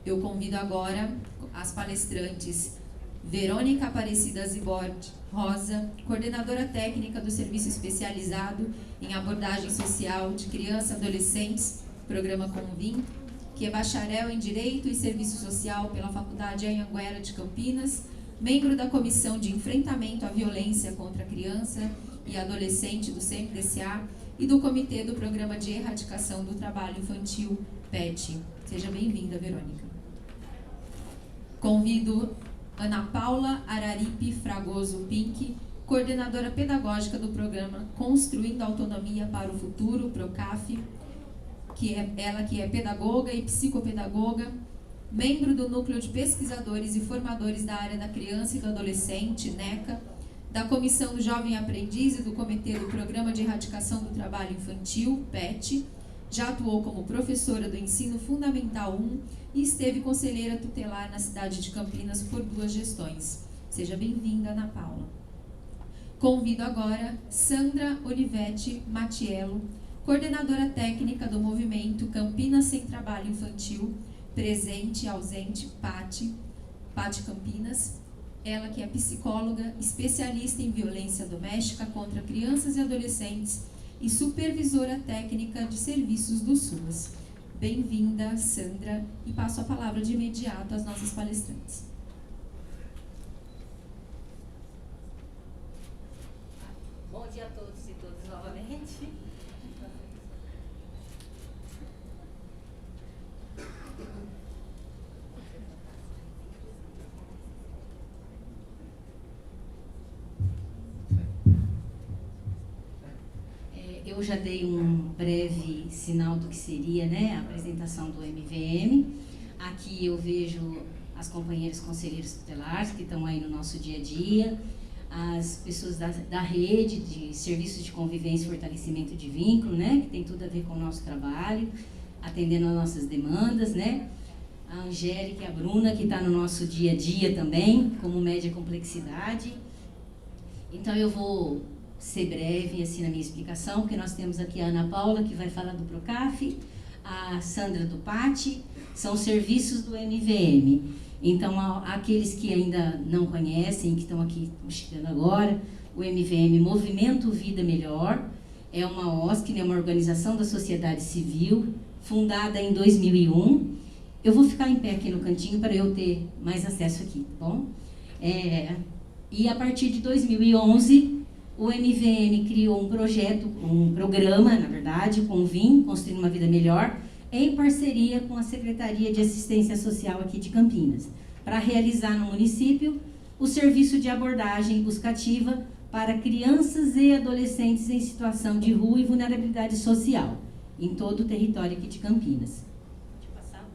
Eu convido agora as palestrantes Verônica Aparecida Zibord Rosa, coordenadora técnica do Serviço Especializado em Abordagem Social de Crianças e Adolescentes, Programa Convim, que é bacharel em Direito e Serviço Social pela Faculdade Anhanguera de Campinas, membro da Comissão de Enfrentamento à Violência contra a Criança e Adolescente do CMDCA e do Comitê do Programa de Erradicação do Trabalho Infantil, PET. Seja bem-vinda, Verônica. Convido Ana Paula Araripe Fragoso Pink, coordenadora pedagógica do programa Construindo Autonomia para o Futuro, PROCAF, que é pedagoga e psicopedagoga, membro do Núcleo de Pesquisadores e Formadores da Área da Criança e do Adolescente, NECA, da Comissão do Jovem Aprendiz e do Comitê do Programa de Erradicação do Trabalho Infantil, PET, já atuou como professora do Ensino Fundamental 1 e esteve conselheira tutelar na cidade de Campinas por 2 gestões. Seja bem-vinda, Ana Paula. Convido agora Sandra Olivetti Matiello, coordenadora técnica do movimento Campinas Sem Trabalho Infantil, presente e ausente, PAT Campinas. Ela que é psicóloga, especialista em violência doméstica contra crianças e adolescentes e supervisora técnica de serviços do SUAS. Bem-vinda, Sandra, e passo a palavra de imediato às nossas palestrantes. Bom dia a todos e todas novamente. Eu já dei um breve sinal do que seria, né, a apresentação do MVM. Aqui eu vejo as companheiras conselheiras tutelares que estão aí no nosso dia a dia, as pessoas da rede de serviços de convivência e fortalecimento de vínculo, né, que tem tudo a ver com o nosso trabalho, atendendo às nossas demandas, né, a Angélica e a Bruna, que está no nosso dia a dia também, como média complexidade. Então eu vou ser breve assim na minha explicação, porque nós temos aqui a Ana Paula, que vai falar do PROCAF, a Sandra do PAT, são serviços do MVM. Então, aqueles que ainda não conhecem, que estão aqui chegando agora, o MVM, Movimento Vida Melhor, é uma OSC, né, uma organização da sociedade civil, fundada em 2001. Eu vou ficar em pé aqui no cantinho para eu ter mais acesso aqui, tá bom? E a partir de 2011, o MVM criou um projeto, um programa, na verdade, Convim, Construindo uma Vida Melhor, em parceria com a Secretaria de Assistência Social aqui de Campinas, para realizar no município o serviço de abordagem buscativa para crianças e adolescentes em situação de rua e vulnerabilidade social, em todo o território aqui de Campinas. Deixa eu passar.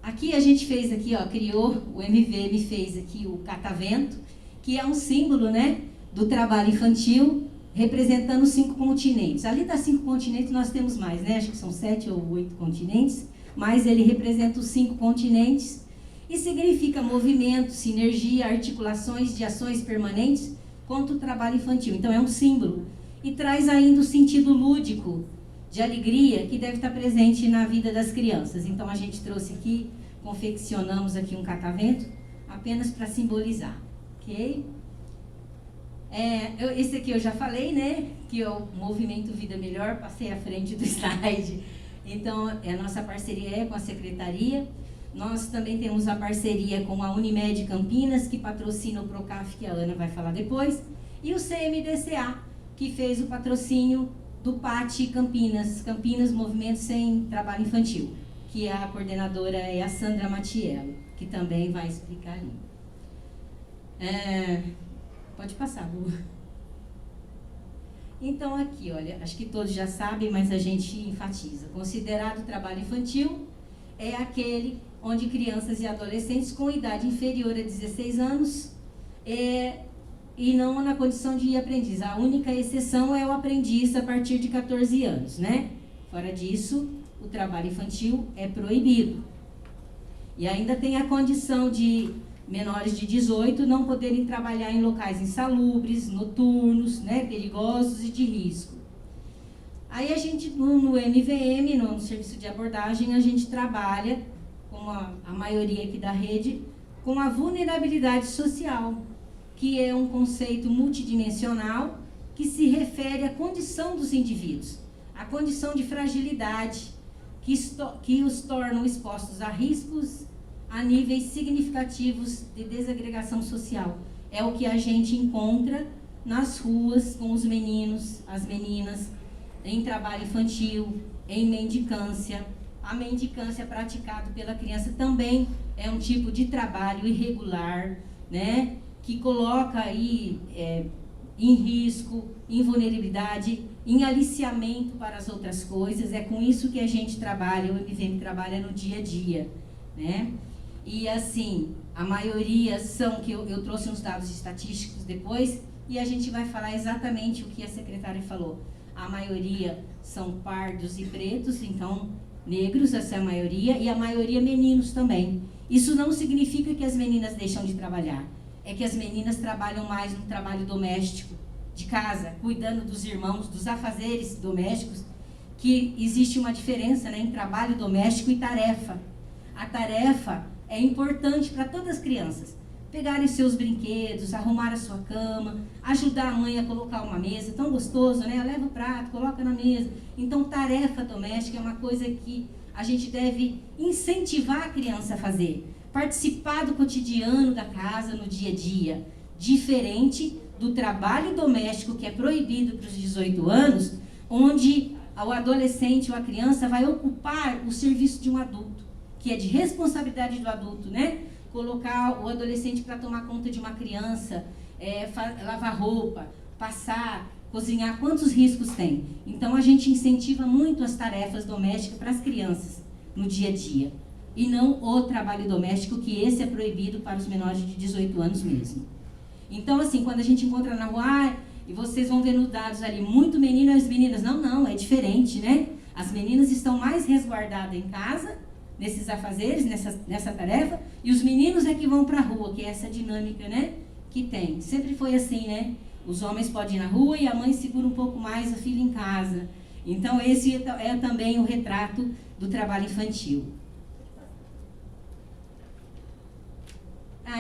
Aqui a gente fez aqui, ó, criou, o MVM fez aqui o catavento, que é um símbolo, né, do trabalho infantil, representando 5 continentes. Ali das 5 continentes nós temos mais, né, acho que são 7 ou 8 continentes, mas ele representa os 5 continentes e significa movimento, sinergia, articulações de ações permanentes contra o trabalho infantil. Então é um símbolo e traz ainda o sentido lúdico de alegria que deve estar presente na vida das crianças. Então a gente trouxe aqui, confeccionamos aqui um catavento apenas para simbolizar. Ok? Esse aqui eu já falei, né? Que é o Movimento Vida Melhor, passei à frente do slide. Então, a nossa parceria é com a Secretaria. Nós também temos a parceria com a Unimed Campinas, que patrocina o PROCAF, que a Ana vai falar depois. E o CMDCA, que fez o patrocínio do PAT Campinas, Campinas Movimento Sem Trabalho Infantil, que a coordenadora é a Sandra Matiello, que também vai explicar ali. Pode passar, Lu. Então aqui, olha, acho que todos já sabem, mas a gente enfatiza. Considerado trabalho infantil é aquele onde crianças e adolescentes com idade inferior a 16 anos e não na condição de aprendiz. A única exceção é o aprendiz a partir de 14 anos, né? Fora disso, o trabalho infantil é proibido. E ainda tem a condição de menores de 18 não poderem trabalhar em locais insalubres, noturnos, né, perigosos e de risco. Aí a gente, no MVM, no serviço de abordagem, a gente trabalha, como a maioria aqui da rede, com a vulnerabilidade social, que é um conceito multidimensional que se refere à condição dos indivíduos, à condição de fragilidade, que os tornam expostos a riscos a níveis significativos de desagregação social. É o que a gente encontra nas ruas com os meninos, as meninas, em trabalho infantil, em mendicância. A mendicância praticada pela criança também é um tipo de trabalho irregular, né, que coloca aí em risco, em vulnerabilidade, em aliciamento para as outras coisas. É com isso que a gente trabalha, o MVM trabalha no dia a dia, né? E assim, a maioria são, que eu trouxe uns dados estatísticos depois, e a gente vai falar exatamente o que a secretária falou. A maioria são pardos e pretos, então negros, essa é a maioria, e a maioria meninos também. Isso não significa que as meninas deixam de trabalhar, é que as meninas trabalham mais no trabalho doméstico, de casa, cuidando dos irmãos, dos afazeres domésticos, que existe uma diferença, né, em trabalho doméstico e tarefa. A tarefa é importante para todas as crianças. Pegarem seus brinquedos, arrumar a sua cama, ajudar a mãe a colocar uma mesa, tão gostoso, né? Leva o prato, coloca na mesa. Então, tarefa doméstica é uma coisa que a gente deve incentivar a criança a fazer. Participar do cotidiano da casa, no dia a dia. Diferente do trabalho doméstico, que é proibido para os 18 anos, onde o adolescente ou a criança vai ocupar o serviço de um adulto, que é de responsabilidade do adulto, né? Colocar o adolescente para tomar conta de uma criança, lavar roupa, passar, cozinhar, quantos riscos tem? Então a gente incentiva muito as tarefas domésticas para as crianças no dia a dia, e não o trabalho doméstico, que esse é proibido para os menores de 18 anos mesmo. Então assim, quando a gente encontra na rua, e vocês vão ver nos dados ali, muito menino e as meninas, não, é diferente, né? As meninas estão mais resguardadas em casa, nesses afazeres, nessa tarefa, e os meninos é que vão para a rua, que é essa dinâmica, né, que tem. Sempre foi assim, né? Os homens podem ir na rua e a mãe segura um pouco mais a filha em casa. Então, esse é também o retrato do trabalho infantil.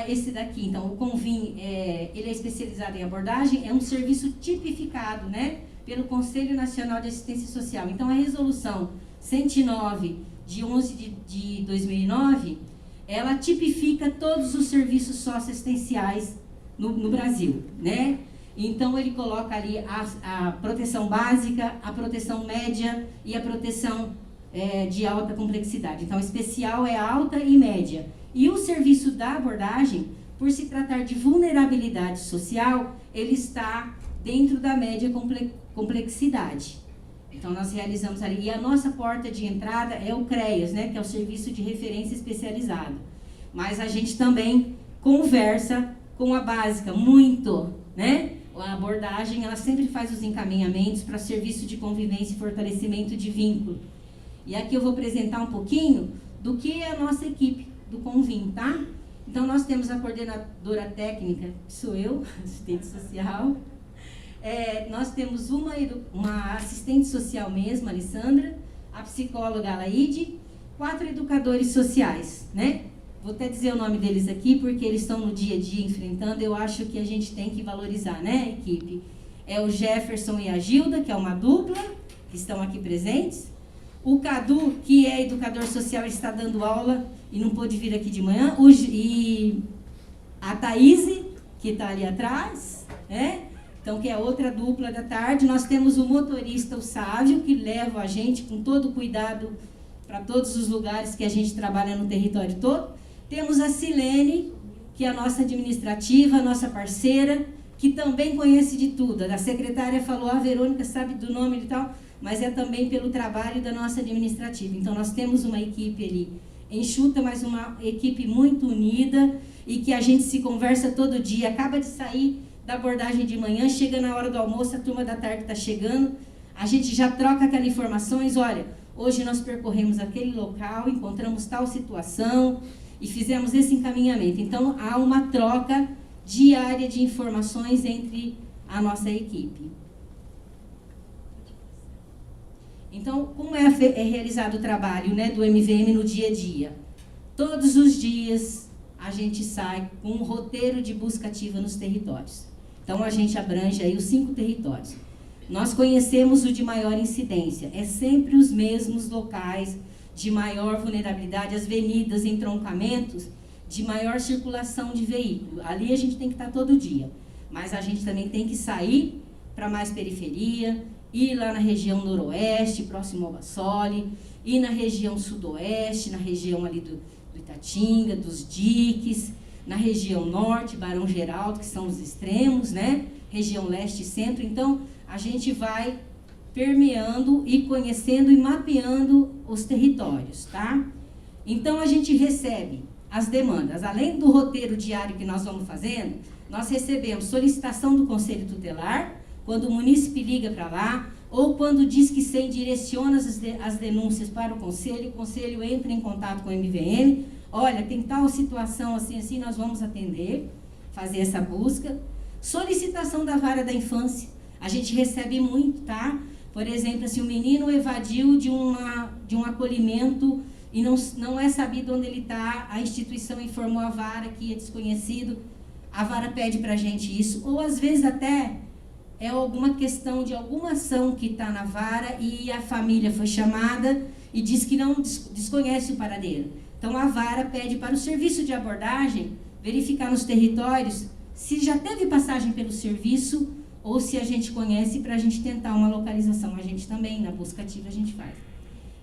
Esse daqui, então, o Convim, ele é especializado em abordagem, é um serviço tipificado, né, pelo Conselho Nacional de Assistência Social. Então, a resolução 109, de 11 de 2009, ela tipifica todos os serviços socioassistenciais no Brasil, né? Então, ele coloca ali a proteção básica, a proteção média e a proteção de alta complexidade. Então, especial é alta e média. E o serviço da abordagem, por se tratar de vulnerabilidade social, ele está dentro da média complexidade. Então, nós realizamos ali, e a nossa porta de entrada é o CREAS, né, que é o Serviço de Referência Especializado. Mas a gente também conversa com a básica, muito, né? A abordagem, ela sempre faz os encaminhamentos para serviço de convivência e fortalecimento de vínculo. E aqui eu vou apresentar um pouquinho do que é a nossa equipe do Convim, tá? Então, nós temos a coordenadora técnica, que sou eu, assistente social. Nós temos uma assistente social mesmo, a Alessandra, a psicóloga Alaide, 4 educadores sociais, né? Vou até dizer o nome deles aqui, porque eles estão no dia a dia enfrentando, eu acho que a gente tem que valorizar, né, equipe? É o Jefferson e a Gilda, que é uma dupla, que estão aqui presentes. O Cadu, que é educador social, está dando aula e não pôde vir aqui de manhã. E a Thaís, que está ali atrás, né? Então, que é outra dupla da tarde. Nós temos o motorista, o Sávio, que leva a gente com todo cuidado para todos os lugares que a gente trabalha no território todo. Temos a Silene, que é a nossa administrativa, a nossa parceira, que também conhece de tudo. A secretária falou, a Verônica sabe do nome e tal, mas é também pelo trabalho da nossa administrativa. Então, nós temos uma equipe ali enxuta, mas uma equipe muito unida e que a gente se conversa todo dia. Acaba de sair da abordagem de manhã, chega na hora do almoço, a turma da tarde está chegando, a gente já troca aquelas informações, olha, hoje nós percorremos aquele local, encontramos tal situação e fizemos esse encaminhamento. Então, há uma troca diária de informações entre a nossa equipe. Então, como é realizado o trabalho, né, do MVM no dia a dia? Todos os dias a gente sai com um roteiro de busca ativa nos territórios. Então, a gente abrange aí os 5 territórios. Nós conhecemos o de maior incidência. É sempre os mesmos locais de maior vulnerabilidade, as avenidas, entroncamentos, de maior circulação de veículo. Ali a gente tem que estar todo dia. Mas a gente também tem que sair para mais periferia, ir lá na região noroeste, próximo ao Bassoli, ir na região sudoeste, na região ali do Itatinga, dos diques, na região norte, Barão Geraldo, que são os extremos, né? Região leste e centro. Então, a gente vai permeando e conhecendo e mapeando os territórios, tá? Então, a gente recebe as demandas. Além do roteiro diário que nós vamos fazendo, nós recebemos solicitação do Conselho Tutelar, quando o munícipe liga para lá, ou quando diz que sim, direciona as denúncias para o Conselho entra em contato com o MVM, olha, tem tal situação assim, nós vamos atender, fazer essa busca. Solicitação da vara da infância, a gente recebe muito, tá? Por exemplo, assim, o menino evadiu de um acolhimento e não é sabido onde ele está, a instituição informou a vara que é desconhecido, a vara pede para a gente isso, ou às vezes até é alguma questão de alguma ação que está na vara e a família foi chamada e diz que não desconhece o paradeiro. Então, a vara pede para o serviço de abordagem verificar nos territórios se já teve passagem pelo serviço ou se a gente conhece para a gente tentar uma localização. A gente também, na busca ativa, a gente faz.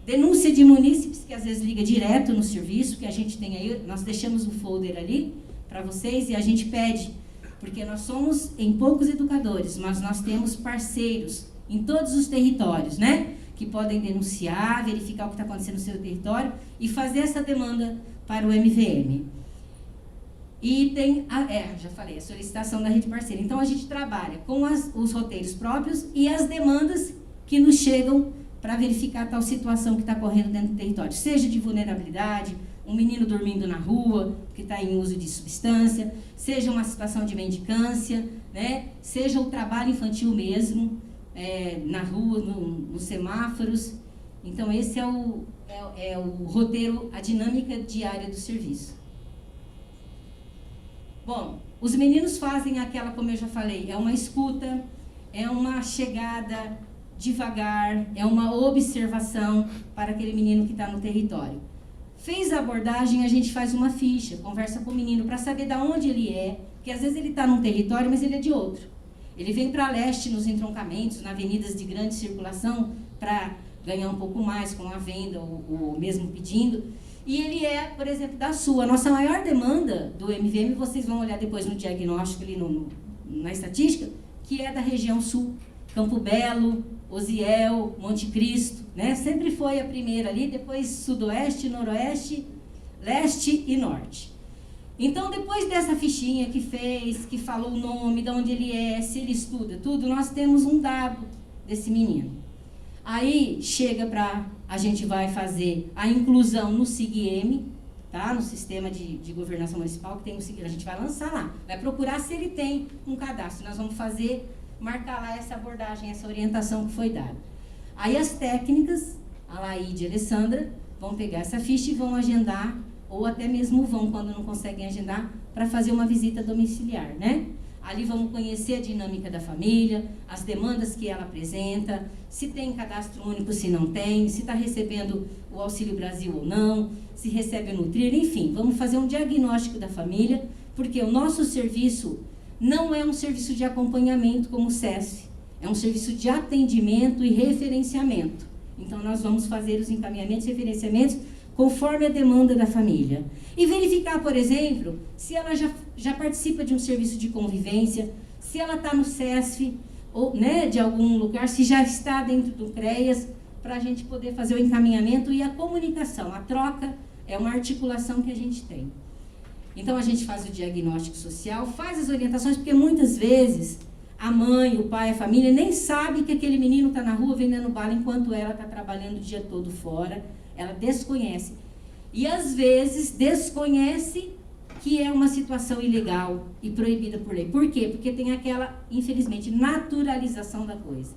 Denúncia de munícipes, que às vezes liga direto no serviço, que a gente tem aí, nós deixamos o folder ali para vocês e a gente pede, porque nós somos em poucos educadores, mas nós temos parceiros em todos os territórios, né? Que podem denunciar, verificar o que está acontecendo no seu território e fazer essa demanda para o MVM. E tem, já falei, a solicitação da rede parceira. Então, a gente trabalha com os roteiros próprios e as demandas que nos chegam para verificar tal situação que está correndo dentro do território. Seja de vulnerabilidade, um menino dormindo na rua, que está em uso de substância, seja uma situação de mendicância, né? Seja o trabalho infantil mesmo, na rua, nos semáforos. Então, esse é o roteiro, a dinâmica diária do serviço. Bom, os meninos fazem aquela, como eu já falei, é uma escuta, é uma chegada devagar, é uma observação para aquele menino que está no território. Fez a abordagem, a gente faz uma ficha, conversa com o menino para saber de onde ele é, porque às vezes ele está num território, mas ele é de outro. Ele vem para leste nos entroncamentos, nas avenidas de grande circulação, para ganhar um pouco mais com a venda ou mesmo pedindo. E ele é, por exemplo, da Sul. A nossa maior demanda do MVM, vocês vão olhar depois no diagnóstico, ali na estatística, que é da região sul. Campo Belo, Osiel, Monte Cristo, né? Sempre foi a primeira ali, depois sudoeste, noroeste, leste e norte. Então, depois dessa fichinha que fez, que falou o nome, de onde ele é, se ele estuda, tudo, nós temos um dado desse menino. Aí, a gente vai fazer a inclusão no SIG-M, tá? No Sistema de Governação Municipal, que tem a gente vai lançar lá. Vai procurar se ele tem um cadastro. Nós vamos marcar lá essa abordagem, essa orientação que foi dada. Aí, as técnicas, a Laíde e a Alessandra, vão pegar essa ficha e vão agendar, ou até mesmo vão, quando não conseguem agendar, para fazer uma visita domiciliar, né? Ali vamos conhecer a dinâmica da família, as demandas que ela apresenta, se tem cadastro único, se não tem, se está recebendo o Auxílio Brasil ou não, se recebe o Nutrir, enfim, vamos fazer um diagnóstico da família, porque o nosso serviço não é um serviço de acompanhamento como o SESF, é um serviço de atendimento e referenciamento. Então, nós vamos fazer os encaminhamentos e referenciamentos conforme a demanda da família. E verificar, por exemplo, se ela já participa de um serviço de convivência, se ela está no SESF, ou, né, de algum lugar, se já está dentro do CREAS, para a gente poder fazer o encaminhamento e a comunicação. A troca é uma articulação que a gente tem. Então, a gente faz o diagnóstico social, faz as orientações, porque muitas vezes a mãe, o pai, a família nem sabe que aquele menino está na rua vendendo bala enquanto ela está trabalhando o dia todo fora. Ela desconhece. E, às vezes, desconhece que é uma situação ilegal e proibida por lei. Por quê? Porque tem aquela, infelizmente, naturalização da coisa.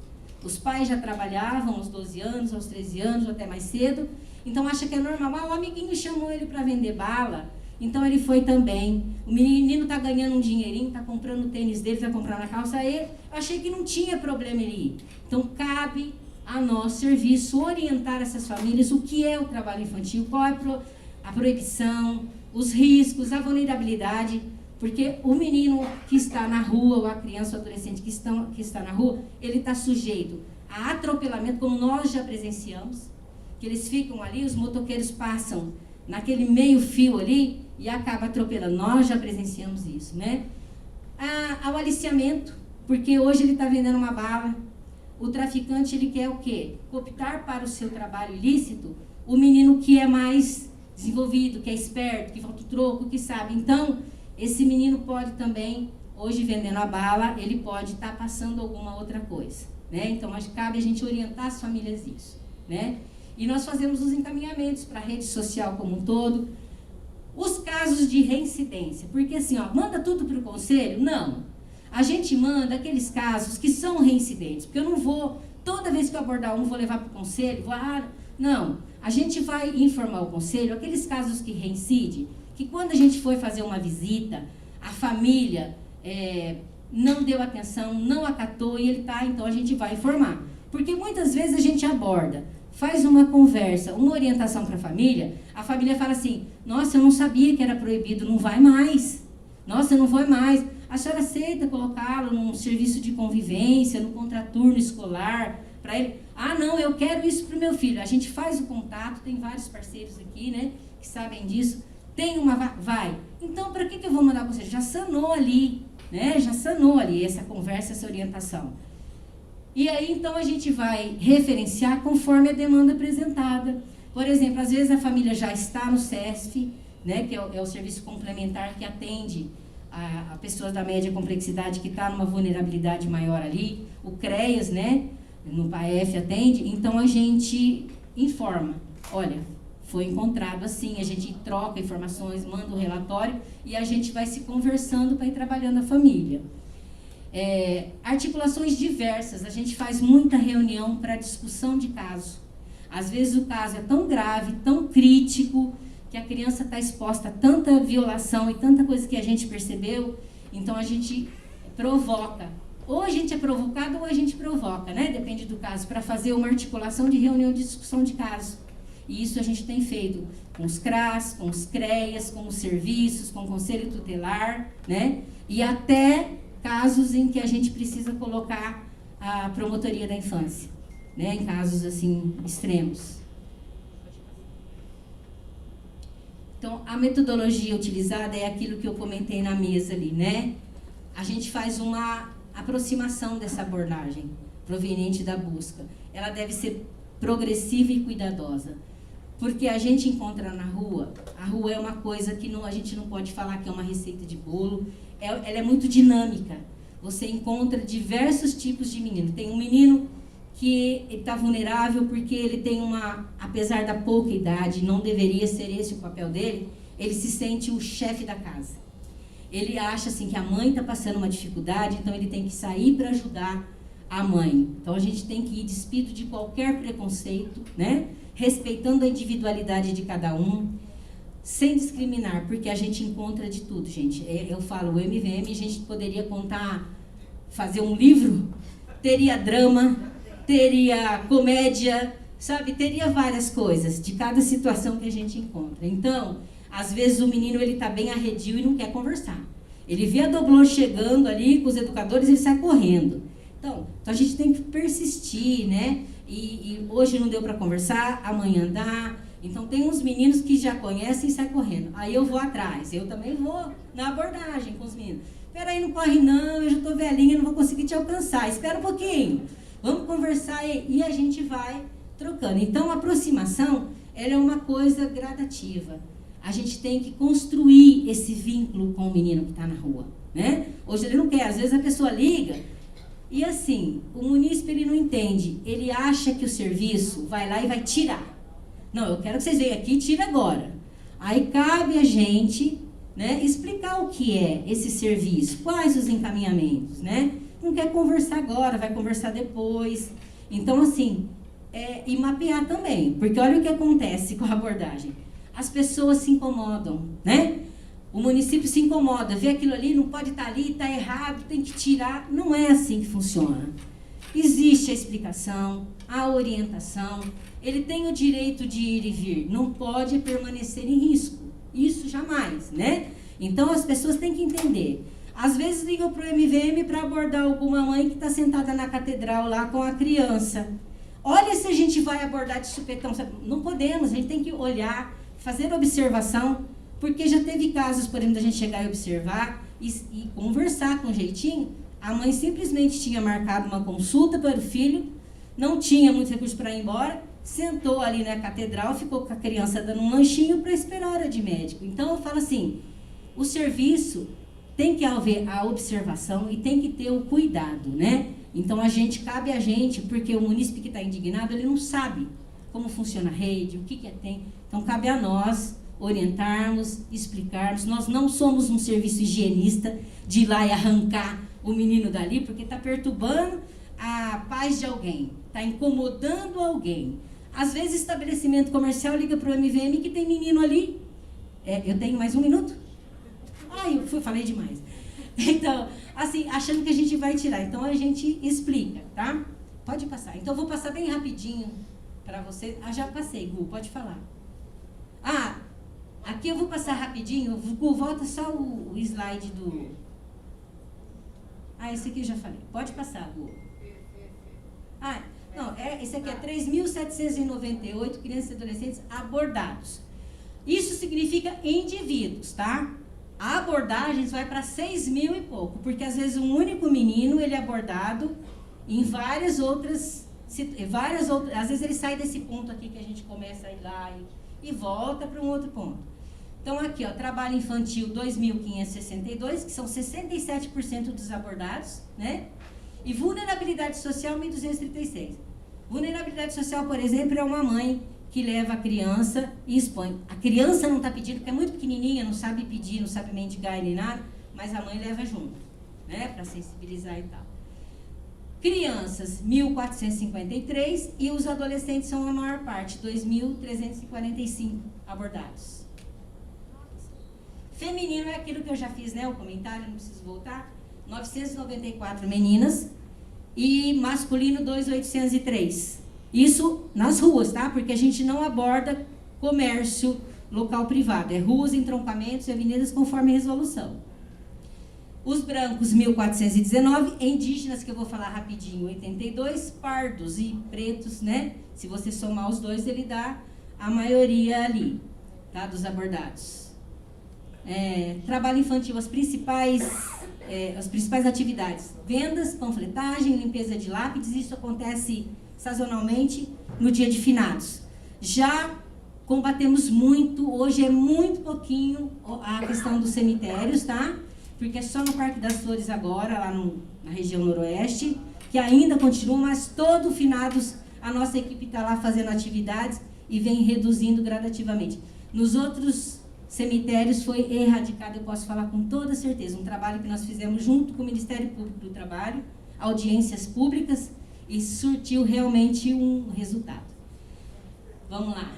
Os pais já trabalhavam aos 12 anos, aos 13 anos, ou até mais cedo, então acha que é normal. O amiguinho chamou ele para vender bala, então ele foi também. O menino está ganhando um dinheirinho, está comprando o tênis dele, está comprando a calça ele. Eu achei que não tinha problema ele ir. Então cabe a nós, serviço, orientar essas famílias o que é o trabalho infantil, qual é a proibição, os riscos, a vulnerabilidade. Porque o menino que está na rua, ou a criança ou adolescente que está na rua, ele está sujeito a atropelamento, como nós já presenciamos, que eles ficam ali, os motoqueiros passam naquele meio fio ali e acaba atropelando. Nós já presenciamos isso, né? Ao aliciamento, porque hoje ele está vendendo uma bala. O traficante, ele quer o quê? Cooptar para o seu trabalho ilícito o menino que é mais desenvolvido, que é esperto, que falta o troco, que sabe. Então, esse menino pode também, hoje vendendo a bala, ele pode estar passando alguma outra coisa, né? Então, acho que cabe a gente orientar as famílias nisso, né? E nós fazemos os encaminhamentos para a rede social como um todo. Os casos de reincidência, porque assim, ó, manda tudo para o conselho? Não. A gente manda aqueles casos que são reincidentes, porque eu não vou, toda vez que eu abordar um, vou levar para o conselho, não. A gente vai informar o conselho, aqueles casos que reincidem, que quando a gente foi fazer uma visita, a família não deu atenção, não acatou, e ele tá, então a gente vai informar. Porque muitas vezes a gente aborda, faz uma conversa, uma orientação para a família fala assim, nossa, eu não sabia que era proibido, não vai mais. Nossa, não vai mais. A senhora aceita colocá-lo num serviço de convivência, no contraturno escolar, para ele? Ah, não, eu quero isso para o meu filho. A gente faz o contato, tem vários parceiros aqui, né, que sabem disso. Tem uma, vai. Então, para que eu vou mandar para você? Já sanou ali, né? Já sanou ali essa conversa, essa orientação. E aí, então, a gente vai referenciar conforme a demanda apresentada. Por exemplo, às vezes a família já está no CESF, né? Que é o serviço complementar que atende a pessoas da média complexidade que está numa vulnerabilidade maior ali. O CREAS, né? No PAEF atende. Então, a gente informa. Olha, foi encontrado assim, a gente troca informações, manda um relatório e a gente vai se conversando para ir trabalhando a família. Articulações diversas, a gente faz muita reunião para discussão de caso. Às vezes o caso é tão grave, tão crítico, que a criança está exposta a tanta violação e tanta coisa que a gente percebeu, então a gente provoca. Ou a gente é provocado ou a gente provoca, né? Depende do caso, para fazer uma articulação de reunião de discussão de caso. E isso a gente tem feito com os CRAS, com os CREAS, com os serviços, com o Conselho Tutelar, né? E até casos em que a gente precisa colocar a promotoria da infância, né? Em casos, assim, extremos. Então, a metodologia utilizada é aquilo que eu comentei na mesa ali, né? A gente faz uma aproximação dessa abordagem proveniente da busca. Ela deve ser progressiva e cuidadosa. Porque a gente encontra na rua, a rua é uma coisa que a gente não pode falar que é uma receita de bolo, ela é muito dinâmica. Você encontra diversos tipos de menino. Tem um menino que está vulnerável porque ele tem apesar da pouca idade, não deveria ser esse o papel dele, ele se sente o chefe da casa. Ele acha assim que a mãe está passando uma dificuldade, então ele tem que sair para ajudar a mãe. Então a gente tem que ir despido de qualquer preconceito, né? Respeitando a individualidade de cada um, sem discriminar, porque a gente encontra de tudo, gente. Eu falo, o MVM, a gente poderia fazer um livro, teria drama, teria comédia, sabe? Teria várias coisas de cada situação que a gente encontra. Então, às vezes o menino, ele tá bem arredio e não quer conversar. Ele vê a doblô chegando ali com os educadores, ele sai correndo. Então a gente tem que persistir, né? E hoje não deu para conversar, amanhã dá. Então tem uns meninos que já conhecem e saem correndo. Aí eu vou atrás, eu também vou na abordagem com os meninos. Peraí, não corre não, eu já estou velhinha, não vou conseguir te alcançar. Espera um pouquinho, vamos conversar e a gente vai trocando. Então a aproximação, ela é uma coisa gradativa. A gente tem que construir esse vínculo com o menino que está na rua, né? Hoje ele não quer, às vezes a pessoa liga. E assim, o munícipe, ele não entende, ele acha que o serviço vai lá e vai tirar. Não, eu quero que vocês venham aqui e tirem agora. Aí cabe a gente, né, explicar o que é esse serviço, quais os encaminhamentos, né? Não quer conversar agora, vai conversar depois. Então, assim, e mapear também, porque olha o que acontece com a abordagem. As pessoas se incomodam, né? O município se incomoda, vê aquilo ali, não pode estar ali, está errado, tem que tirar. Não é assim que funciona. Existe a explicação, a orientação, ele tem o direito de ir e vir, não pode permanecer em risco. Isso jamais, né? Então as pessoas têm que entender. Às vezes ligam para o MVM para abordar alguma mãe que está sentada na catedral lá com a criança. Olha se a gente vai abordar de supetão. Não podemos, a gente tem que olhar, fazer observação, porque já teve casos, por exemplo, da gente chegar e observar e conversar com jeitinho. A mãe simplesmente tinha marcado uma consulta para o filho, não tinha muito recurso para ir embora, sentou ali na catedral, ficou com a criança dando um lanchinho para esperar a hora de médico. Então eu falo assim, o serviço tem que haver a observação e tem que ter o cuidado, né? Então cabe a gente, porque o munícipe que está indignado, ele não sabe como funciona a rede, o que tem. Então cabe a nós orientarmos, explicarmos. Nós não somos um serviço higienista de ir lá e arrancar o menino dali, porque está perturbando a paz de alguém, está incomodando alguém. Às vezes, estabelecimento comercial liga para o MVM que tem menino ali. Eu tenho mais um minuto? Falei demais. Então, assim, achando que a gente vai tirar. Então, a gente explica, tá? Pode passar. Então, eu vou passar bem rapidinho para você. Já passei, Gu, pode falar. Aqui eu vou passar rapidinho. Gu, volta só o slide do... esse aqui eu já falei. Pode passar, Gu. Esse aqui é 3.798 crianças e adolescentes abordados. Isso significa indivíduos, tá? A abordagem vai para 6.000 e pouco, porque às vezes um único menino, ele é abordado em várias outras, às vezes ele sai desse ponto aqui que a gente começa a ir lá e volta para um outro ponto. Então aqui, trabalho infantil 2.562, que são 67% dos abordados, né? E vulnerabilidade social 1.236. Vulnerabilidade social, por exemplo, é uma mãe que leva a criança e expõe. A criança não está pedindo, porque é muito pequenininha, não sabe pedir, não sabe mendigar nem nada, mas a mãe leva junto, né, para sensibilizar e tal. Crianças, 1.453, e os adolescentes são a maior parte, 2.345 abordados. Feminino é aquilo que eu já fiz, né, o comentário, não preciso voltar. 994 meninas e masculino 2.803. Isso nas ruas, tá? Porque a gente não aborda comércio local privado. É ruas, entroncamentos e avenidas conforme resolução. Os brancos, 1.419. Indígenas, que eu vou falar rapidinho, 82. Pardos e pretos, né? Se você somar os dois, ele dá a maioria ali, tá? Dos abordados. Trabalho infantil, as principais atividades: vendas, panfletagem, limpeza de lápides. Isso acontece sazonalmente no dia de finados. Já combatemos muito, hoje é muito pouquinho a questão dos cemitérios, tá? Porque é só no Parque das Flores agora, lá na região noroeste, que ainda continua, mas todo finados a nossa equipe está lá fazendo atividades e vem reduzindo gradativamente. Nos outros cemitérios foi erradicado, eu posso falar com toda certeza, um trabalho que nós fizemos junto com o Ministério Público do Trabalho, audiências públicas, e surtiu realmente um resultado. Vamos lá.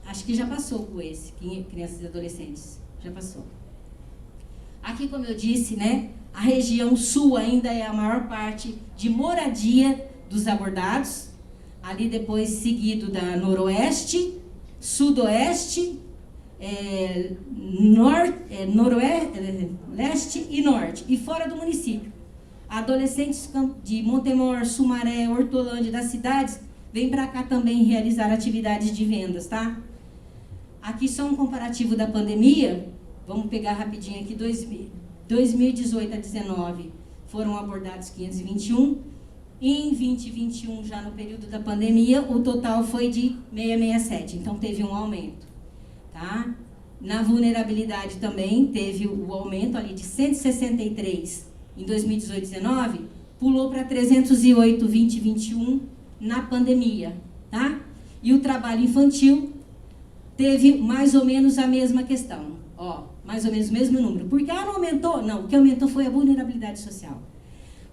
Acho que já passou com esse, crianças e adolescentes. Já passou. Aqui, como eu disse, né, a região sul ainda é a maior parte de moradia dos abordados. Ali depois seguido da noroeste, sudoeste, leste e norte. E fora do município. Adolescentes de Montemor, Sumaré, Hortolândia, das cidades, vêm para cá também realizar atividades de vendas, tá? Aqui só um comparativo da pandemia. Vamos pegar rapidinho aqui, 2018 a 19 foram abordados 521. Em 2021, já no período da pandemia, o total foi de 667, então teve um aumento, tá? Na vulnerabilidade também teve o aumento ali de 163 em 2018-19, pulou para 308 2021 na pandemia, tá? E o trabalho infantil teve mais ou menos a mesma questão, mais ou menos o mesmo número. Porque não aumentou? Não, o que aumentou foi a vulnerabilidade social.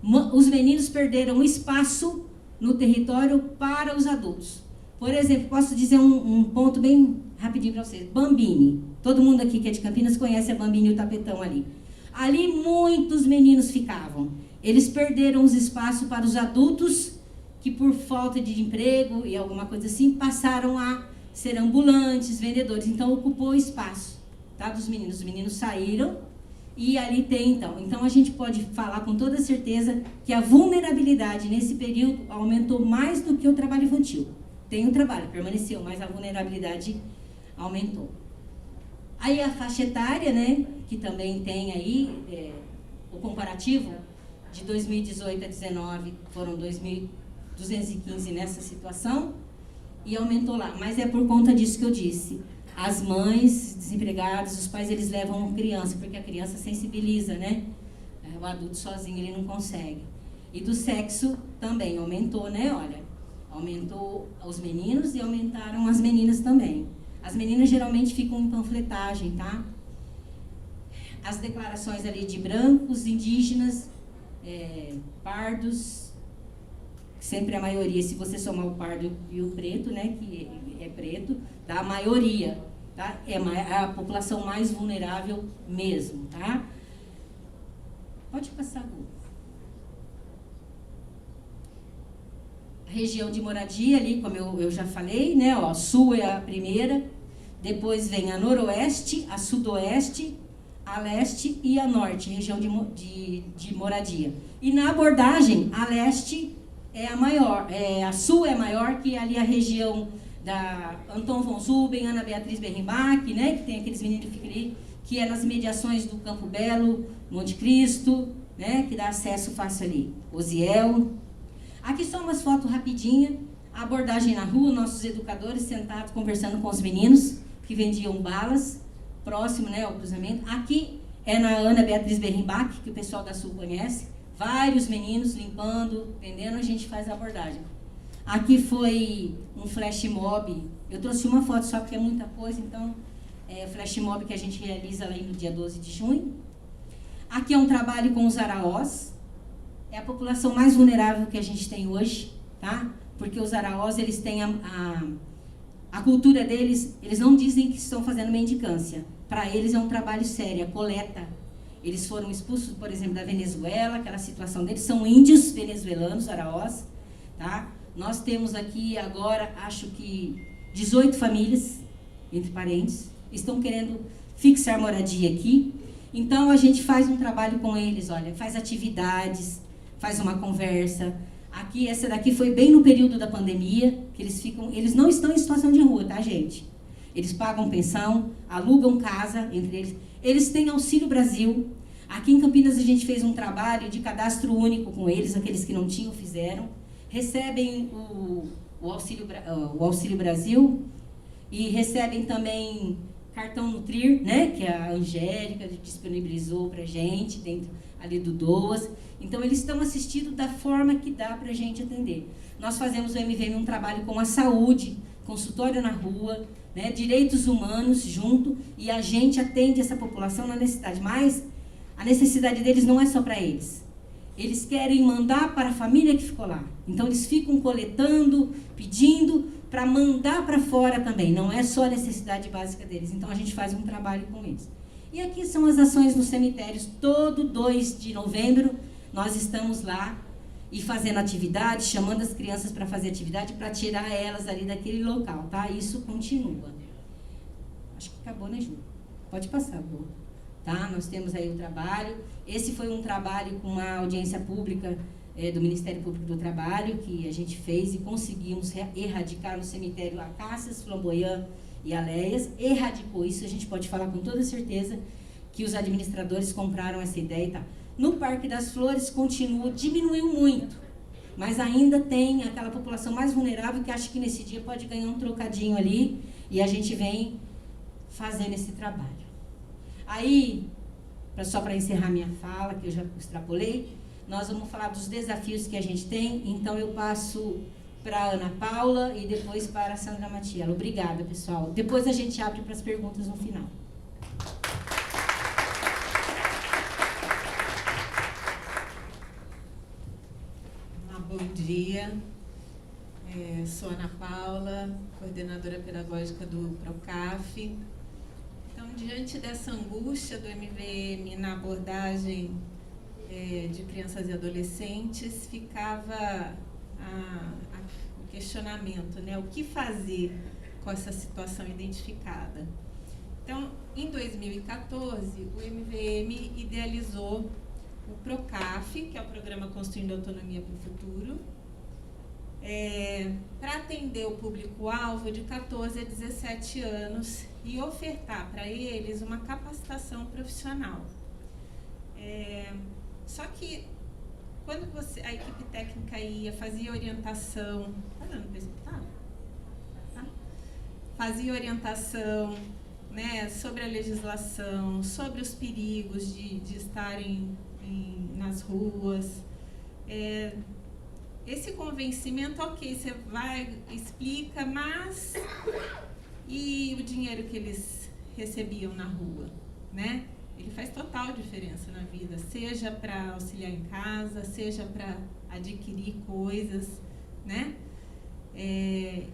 Os meninos perderam espaço no território para os adultos. Por exemplo, posso dizer um ponto bem rapidinho para vocês. Bambini. Todo mundo aqui que é de Campinas conhece a Bambini e o tapetão ali. Ali muitos meninos ficavam. Eles perderam os espaços para os adultos que, por falta de emprego e alguma coisa assim, passaram a ser ambulantes, vendedores. Então, ocupou o espaço, tá, dos meninos. Os meninos saíram e ali tem, então. Então, a gente pode falar com toda certeza que a vulnerabilidade nesse período aumentou mais do que o trabalho infantil. Tem um trabalho, permaneceu, mas a vulnerabilidade aumentou. Aí a faixa etária, né, que também tem aí o comparativo de 2018 a 2019, foram 2.215 nessa situação e aumentou lá. Mas é por conta disso que eu disse. As mães desempregadas, os pais, eles levam criança, porque a criança sensibiliza, né? O adulto sozinho, ele não consegue. E do sexo também aumentou, né? Olha, aumentou os meninos e aumentaram as meninas também. As meninas geralmente ficam em panfletagem, tá? As declarações ali de brancos, indígenas, pardos, sempre a maioria, se você somar o pardo e o preto, né, que é preto, dá a maioria, tá? É a população mais vulnerável mesmo, tá? Pode passar, Gu. A região de moradia ali, como eu já falei, né, ó, sul é a primeira, depois vem a noroeste, a sudoeste, a leste e a norte, região de moradia. E na abordagem, a leste é a maior, a sul é maior que ali a região da Anton von Zuben, Ana Beatriz Berrimbach, né, que tem aqueles meninos que ficam ali, que é nas mediações do Campo Belo, Monte Cristo, né, que dá acesso fácil ali. Osiel. Aqui só umas fotos rapidinhas, a abordagem na rua, nossos educadores sentados conversando com os meninos que vendiam balas, próximo, né, ao cruzamento. Aqui é na Ana Beatriz Berrimbach, que o pessoal da Sul conhece, vários meninos limpando, vendendo, a gente faz a abordagem. Aqui foi um flash mob, eu trouxe uma foto só porque é muita coisa, então é o flash mob que a gente realiza lá no dia 12 de junho. Aqui é um trabalho com os araós, é a população mais vulnerável que a gente tem hoje, tá? Porque os araós, eles têm a cultura deles, eles não dizem que estão fazendo mendicância. Para eles é um trabalho sério, a coleta. Eles foram expulsos, por exemplo, da Venezuela, aquela situação deles, são índios venezuelanos, araós, tá? Nós temos aqui agora, acho que 18 famílias, entre parentes, estão querendo fixar moradia aqui. Então, a gente faz um trabalho com eles, olha, faz atividades, faz uma conversa. Aqui, essa daqui foi bem no período da pandemia, que eles não estão em situação de rua, tá, gente? Eles pagam pensão, alugam casa entre eles. Eles têm Auxílio Brasil. Aqui em Campinas a gente fez um trabalho de cadastro único com eles, aqueles que não tinham, fizeram. Recebem o Auxílio Brasil e recebem também cartão Nutrir, né, que a Angélica disponibilizou pra gente, dentro ali do DOAS. Então, eles estão assistidos da forma que dá pra gente atender. Nós fazemos o MVM um trabalho com a saúde, consultório na rua, né, direitos humanos junto, e a gente atende essa população na necessidade. Mas a necessidade deles não é só para eles. Eles querem mandar para a família que ficou lá. Então, eles ficam coletando, pedindo para mandar para fora também. Não é só a necessidade básica deles. Então, a gente faz um trabalho com eles. E aqui são as ações nos cemitérios. Todo 2 de novembro, nós estamos lá e fazendo atividade, chamando as crianças para fazer atividade, para tirar elas ali daquele local, tá? Isso continua. Acho que acabou, né, Ju? Pode passar, Ju. Tá? Nós temos aí o trabalho. Esse foi um trabalho com uma audiência pública do Ministério Público do Trabalho, que a gente fez e conseguimos erradicar no cemitério Acácias, Flamboyant e Aléias. Erradicou isso, a gente pode falar com toda certeza que os administradores compraram essa ideia e tal. No Parque das Flores continua, diminuiu muito, mas ainda tem aquela população mais vulnerável que acha que nesse dia pode ganhar um trocadinho ali, e a gente vem fazendo esse trabalho. Aí, só para encerrar minha fala, que eu já extrapolei, nós vamos falar dos desafios que a gente tem, então eu passo para a Ana Paula e depois para a Sandra Matiello. Obrigada, pessoal. Depois a gente abre para as perguntas no final. dia. Sou Ana Paula, coordenadora pedagógica do PROCAF. Então, diante dessa angústia do MVM na abordagem de crianças e adolescentes, ficava o questionamento, né? O que fazer com essa situação identificada? Então, em 2014, o MVM idealizou o PROCAF, que é o Programa Construindo Autonomia para o Futuro, para atender o público-alvo de 14 a 17 anos e ofertar para eles uma capacitação profissional. Só que, quando a equipe técnica ia, fazia orientação... Está dando para escutar? Tá? Fazia orientação, né, sobre a legislação, sobre os perigos de estarem nas ruas. Esse convencimento, ok, você vai, explica, mas e o dinheiro que eles recebiam na rua, né? Ele faz total diferença na vida, seja para auxiliar em casa, seja para adquirir coisas, né?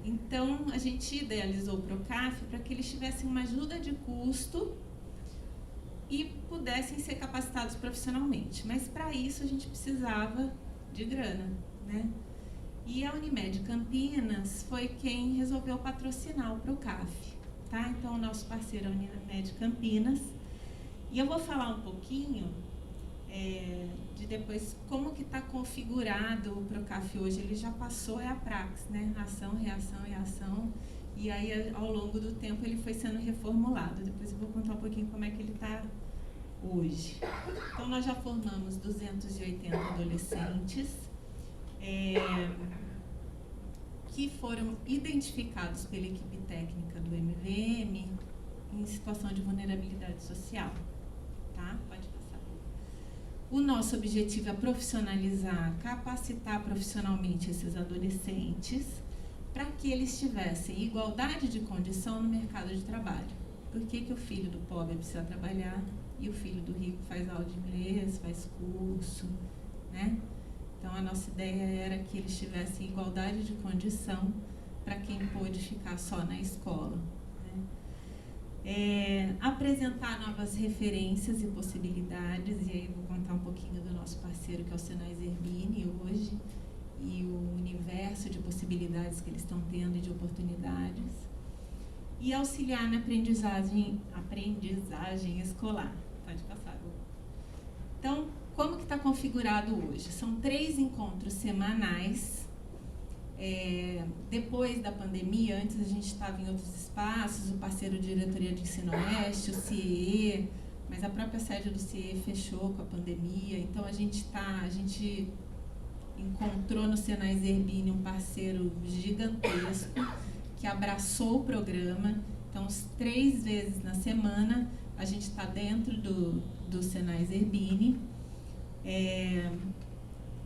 Então, a gente idealizou o PROCAF para que eles tivessem uma ajuda de custo e pudessem ser capacitados profissionalmente. Mas, para isso, a gente precisava de grana, né? E a Unimed Campinas foi quem resolveu patrocinar o PROCAF, tá? Então, o nosso parceiro é a Unimed Campinas. E eu vou falar um pouquinho de depois como que está configurado o PROCAF hoje. Ele já passou, a praxis, né? Ação, reação e ação. E aí, ao longo do tempo, ele foi sendo reformulado. Depois eu vou contar um pouquinho como é que ele está hoje. Então, nós já formamos 280 adolescentes que foram identificados pela equipe técnica do MVM em situação de vulnerabilidade social. Tá? Pode passar. O nosso objetivo é profissionalizar, capacitar profissionalmente esses adolescentes para que eles tivessem igualdade de condição no mercado de trabalho. Por que o filho do pobre precisa trabalhar e o filho do rico faz aula de inglês, faz curso, né? Então, a nossa ideia era que eles tivessem igualdade de condição para quem pôde ficar só na escola. Apresentar novas referências e possibilidades, e aí vou contar um pouquinho do nosso parceiro, que é o Senai Zerbini, hoje, e o universo de possibilidades que eles estão tendo e de oportunidades. E auxiliar na aprendizagem escolar. Pode passar, Gu. Então, como que está configurado hoje? São 3 encontros semanais. Depois da pandemia, antes a gente estava em outros espaços, o parceiro Diretoria de Ensino Oeste, o CIE, mas a própria sede do CIE fechou com a pandemia, então a gente encontrou no Senai Zerbini um parceiro gigantesco que abraçou o programa. Então, 3 vezes na semana a gente está dentro do Senai Zerbini.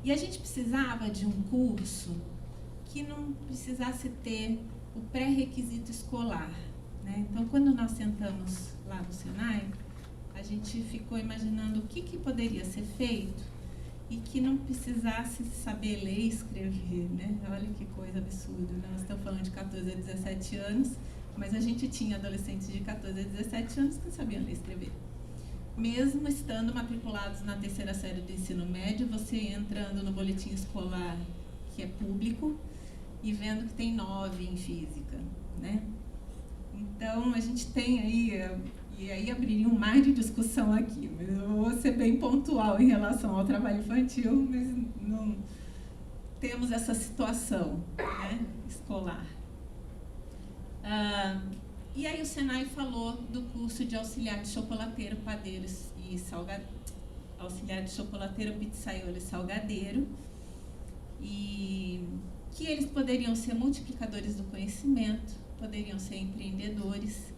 E a gente precisava de um curso que não precisasse ter o pré-requisito escolar, né? Então, quando nós sentamos lá no Senai, a gente ficou imaginando o que poderia ser feito e que não precisasse saber ler e escrever, né? Olha que coisa absurda, né? Nós estamos falando de 14 a 17 anos, mas a gente tinha adolescentes de 14 a 17 anos que não sabiam ler e escrever. Mesmo estando matriculados na 3ª série do ensino médio, você entrando no boletim escolar, que é público, e vendo que tem 9 em física, né? Então, a gente tem aí, e aí abriria um mar de discussão aqui, mas eu vou ser bem pontual em relação ao trabalho infantil, mas não temos essa situação, né, escolar. E aí o Senai falou do curso de auxiliar de chocolateiro, padeiro e salgadeiro, auxiliar de chocolateiro, pizzaiolo e salgadeiro, e que eles poderiam ser multiplicadores do conhecimento, poderiam ser empreendedores,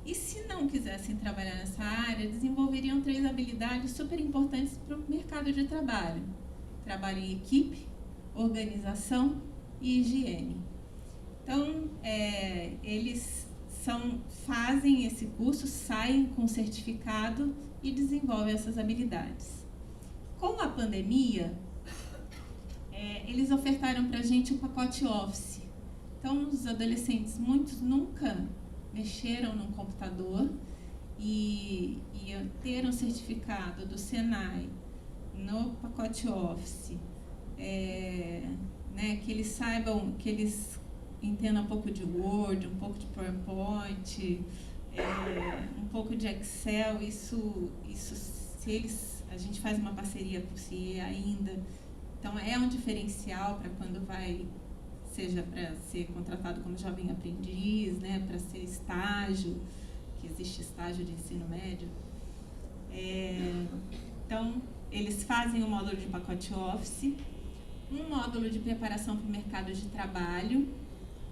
e se não quisessem trabalhar nessa área, desenvolveriam 3 habilidades super importantes para o mercado de trabalho: trabalho em equipe, organização e higiene. Então, eles fazem esse curso, saem com certificado e desenvolvem essas habilidades. Com a pandemia, eles ofertaram para a gente o pacote Office. Então, os adolescentes, muitos nunca mexeram num computador e ter um certificado do Senai no pacote Office, né, que eles saibam, que eles entendam um pouco de Word, um pouco de PowerPoint, um pouco de Excel, isso se eles, a gente faz uma parceria com o CIE ainda, então é um diferencial para quando vai, seja para ser contratado como jovem aprendiz, né, para ser estágio, que existe estágio de ensino médio. Então, eles fazem o módulo de pacote Office, um módulo de preparação para o mercado de trabalho,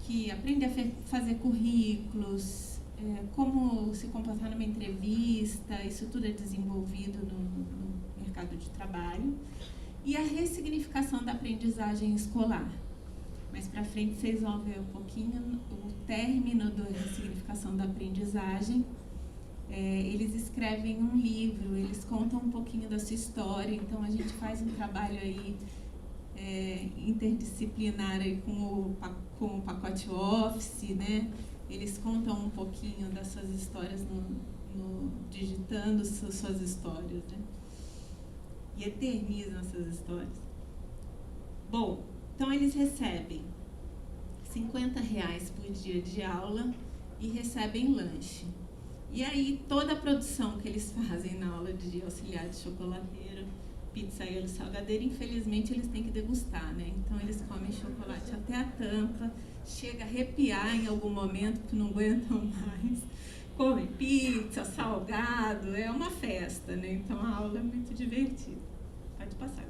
que aprende a fazer currículos, como se comportar numa entrevista, isso tudo é desenvolvido no mercado de trabalho. E a ressignificação da aprendizagem escolar. Mais para frente vocês vão ver um pouquinho o término da ressignificação da aprendizagem. Eles escrevem um livro, eles contam um pouquinho da sua história, então a gente faz um trabalho aí interdisciplinar aí com o pacote Office, né? Eles contam um pouquinho das suas histórias digitando suas histórias, né? E eternizam essas histórias. Bom, então eles recebem R$50 por dia de aula e recebem lanche. E aí toda a produção que eles fazem na aula de auxiliar de chocolateiro, pizzaeiro, salgadeiro, infelizmente eles têm que degustar, né? Então eles comem chocolate até a tampa, chega a arrepiar em algum momento porque não aguentam mais. Comem pizza, salgado, é uma festa, né? Então a aula é muito divertida. Pode passar.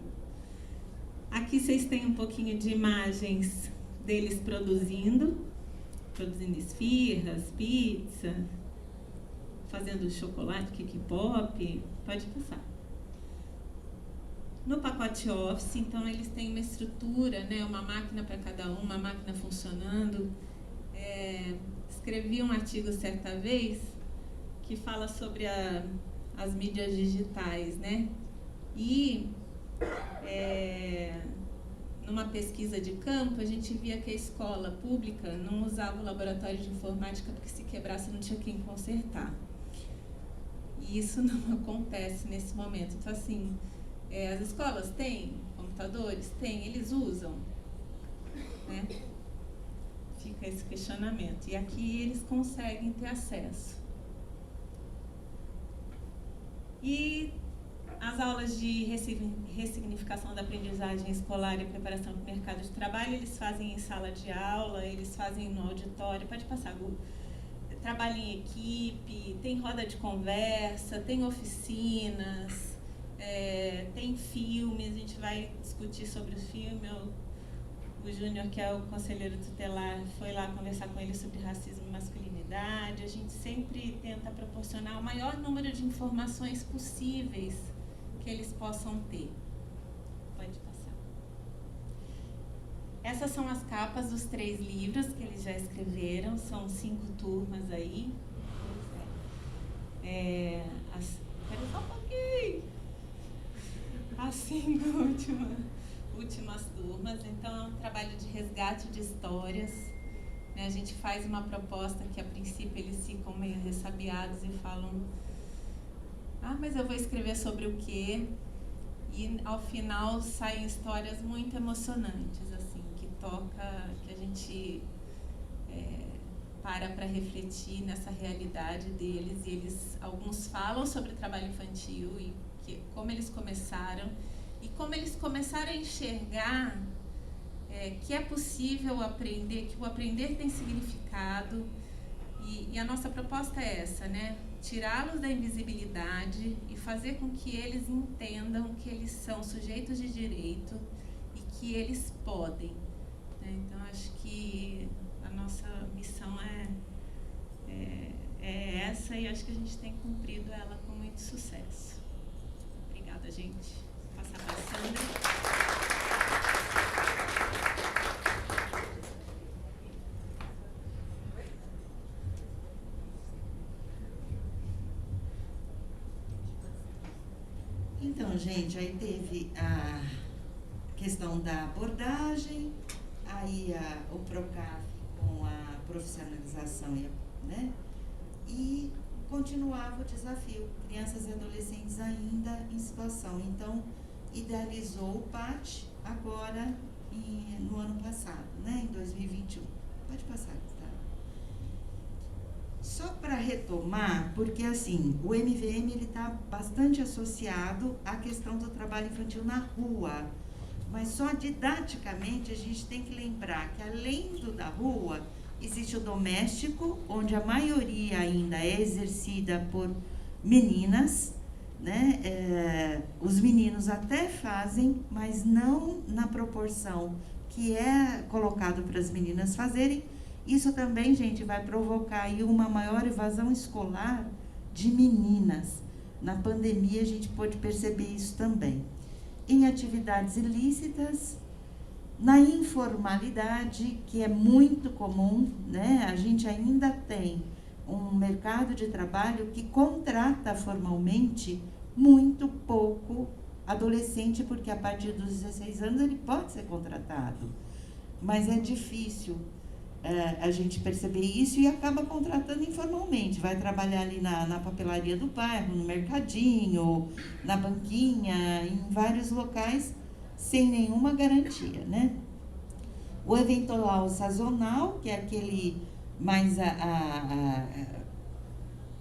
Aqui vocês têm um pouquinho de imagens deles produzindo esfirras, pizza, fazendo chocolate, cake pop. Pode passar. No pacote Office, então, eles têm uma estrutura, né, uma máquina para cada um, uma máquina funcionando. Escrevi um artigo certa vez que fala sobre as mídias digitais, né? E numa pesquisa de campo, a gente via que a escola pública não usava o laboratório de informática porque se quebrasse não tinha quem consertar. E isso não acontece nesse momento. Então, assim, as escolas têm computadores? Têm, eles usam, né? Fica esse questionamento. E aqui eles conseguem ter acesso. E as aulas de ressignificação da aprendizagem escolar e preparação para o mercado de trabalho, eles fazem em sala de aula, eles fazem no auditório. Pode passar, Gu. Trabalho em equipe, tem roda de conversa, tem oficinas, tem filmes, a gente vai discutir sobre o filme. O Júnior, que é o conselheiro tutelar, foi lá conversar com ele sobre racismo e masculinidade. A gente sempre tenta proporcionar o maior número de informações possíveis que eles possam ter. Pode passar. Essas são as capas dos 3 livros que eles já escreveram, são 5 turmas aí. Espera só um pouquinho. As 5 últimas turmas, então é um trabalho de resgate de histórias, né? A gente faz uma proposta que a princípio eles ficam meio ressabiados e falam: mas eu vou escrever sobre o quê? E ao final saem histórias muito emocionantes, assim, que a gente para refletir nessa realidade deles. E alguns falam sobre o trabalho infantil e como eles começaram e como eles começaram a enxergar que é possível aprender, que o aprender tem significado. E a nossa proposta é essa, né? Tirá-los da invisibilidade e fazer com que eles entendam que eles são sujeitos de direito e que eles podem, né? Então, acho que a nossa missão é essa, e acho que a gente tem cumprido ela com muito sucesso. Obrigada, gente. Vou passar para a Sandra. Então, gente, aí teve questão da abordagem, aí o PROCAF com a profissionalização, né? E continuava o desafio, crianças e adolescentes ainda em situação. Então, idealizou o PAT agora no ano passado, né? Em 2021. Pode passar, tá? Só para retomar, porque assim, o MVM ele está bastante associado à questão do trabalho infantil na rua, mas só didaticamente a gente tem que lembrar que além do da rua, existe o doméstico, onde a maioria ainda é exercida por meninas, né? Os meninos até fazem, mas não na proporção que é colocado para as meninas fazerem. Isso também, gente, vai provocar aí uma maior evasão escolar de meninas. Na pandemia, a gente pôde perceber isso também. Em atividades ilícitas, na informalidade, que é muito comum, né? A gente ainda tem um mercado de trabalho que contrata formalmente muito pouco adolescente, porque a partir dos 16 anos ele pode ser contratado. Mas é difícil a gente perceber isso e acaba contratando informalmente. Vai trabalhar ali na papelaria do bairro, no mercadinho, na banquinha, em vários locais, sem nenhuma garantia, né? O eventual sazonal, que é aquele mais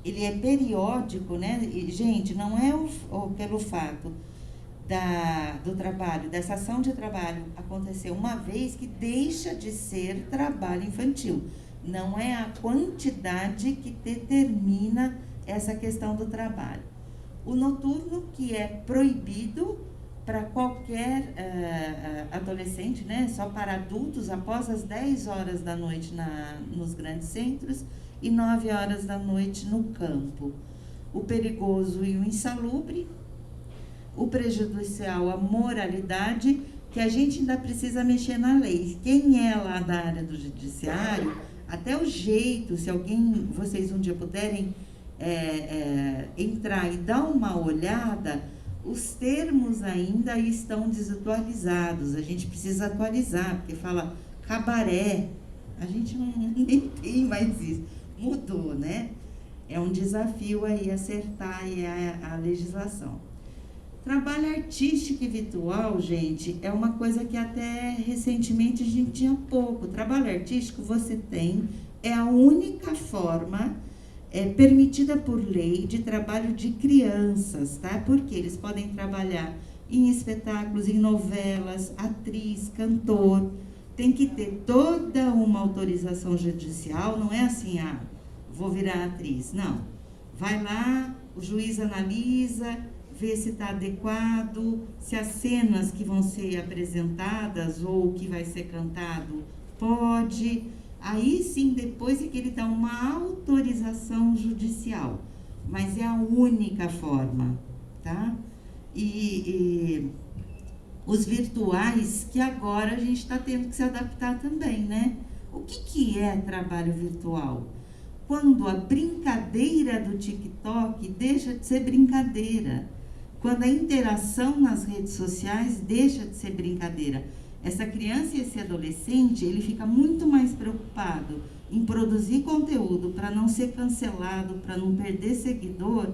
ele é periódico, né? E, gente, não é pelo fato do trabalho, dessa ação de trabalho acontecer uma vez que deixa de ser trabalho infantil. Não é a quantidade que determina essa questão do trabalho. O noturno, que é proibido para qualquer adolescente, né? Só para adultos, após as 10 horas da noite nos grandes centros e 9 horas da noite no campo. O perigoso e o insalubre, o prejudicial, a moralidade, que a gente ainda precisa mexer na lei. Quem é lá da área do judiciário, até o jeito, se vocês um dia puderem entrar e dar uma olhada, os termos ainda estão desatualizados. A gente precisa atualizar, porque fala cabaré, a gente nem tem mais isso. Mudou, né? É um desafio aí acertar aí a legislação. Trabalho artístico e virtual, gente, é uma coisa que até recentemente a gente tinha pouco. Trabalho artístico você tem, é a única forma permitida por lei de trabalho de crianças, tá? Porque eles podem trabalhar em espetáculos, em novelas, atriz, cantor. Tem que ter toda uma autorização judicial, não é assim, vou virar atriz. Não. Vai lá, o juiz analisa, vê se está adequado, se as cenas que vão ser apresentadas ou que vai ser cantado pode. Aí sim, depois é que ele dá uma autorização judicial. Mas é a única forma, tá? E os virtuais, que agora a gente está tendo que se adaptar também, né? O que é trabalho virtual? Quando a brincadeira do TikTok deixa de ser brincadeira. Quando a interação nas redes sociais deixa de ser brincadeira. Essa criança e esse adolescente, ele fica muito mais preocupado em produzir conteúdo para não ser cancelado, para não perder seguidor,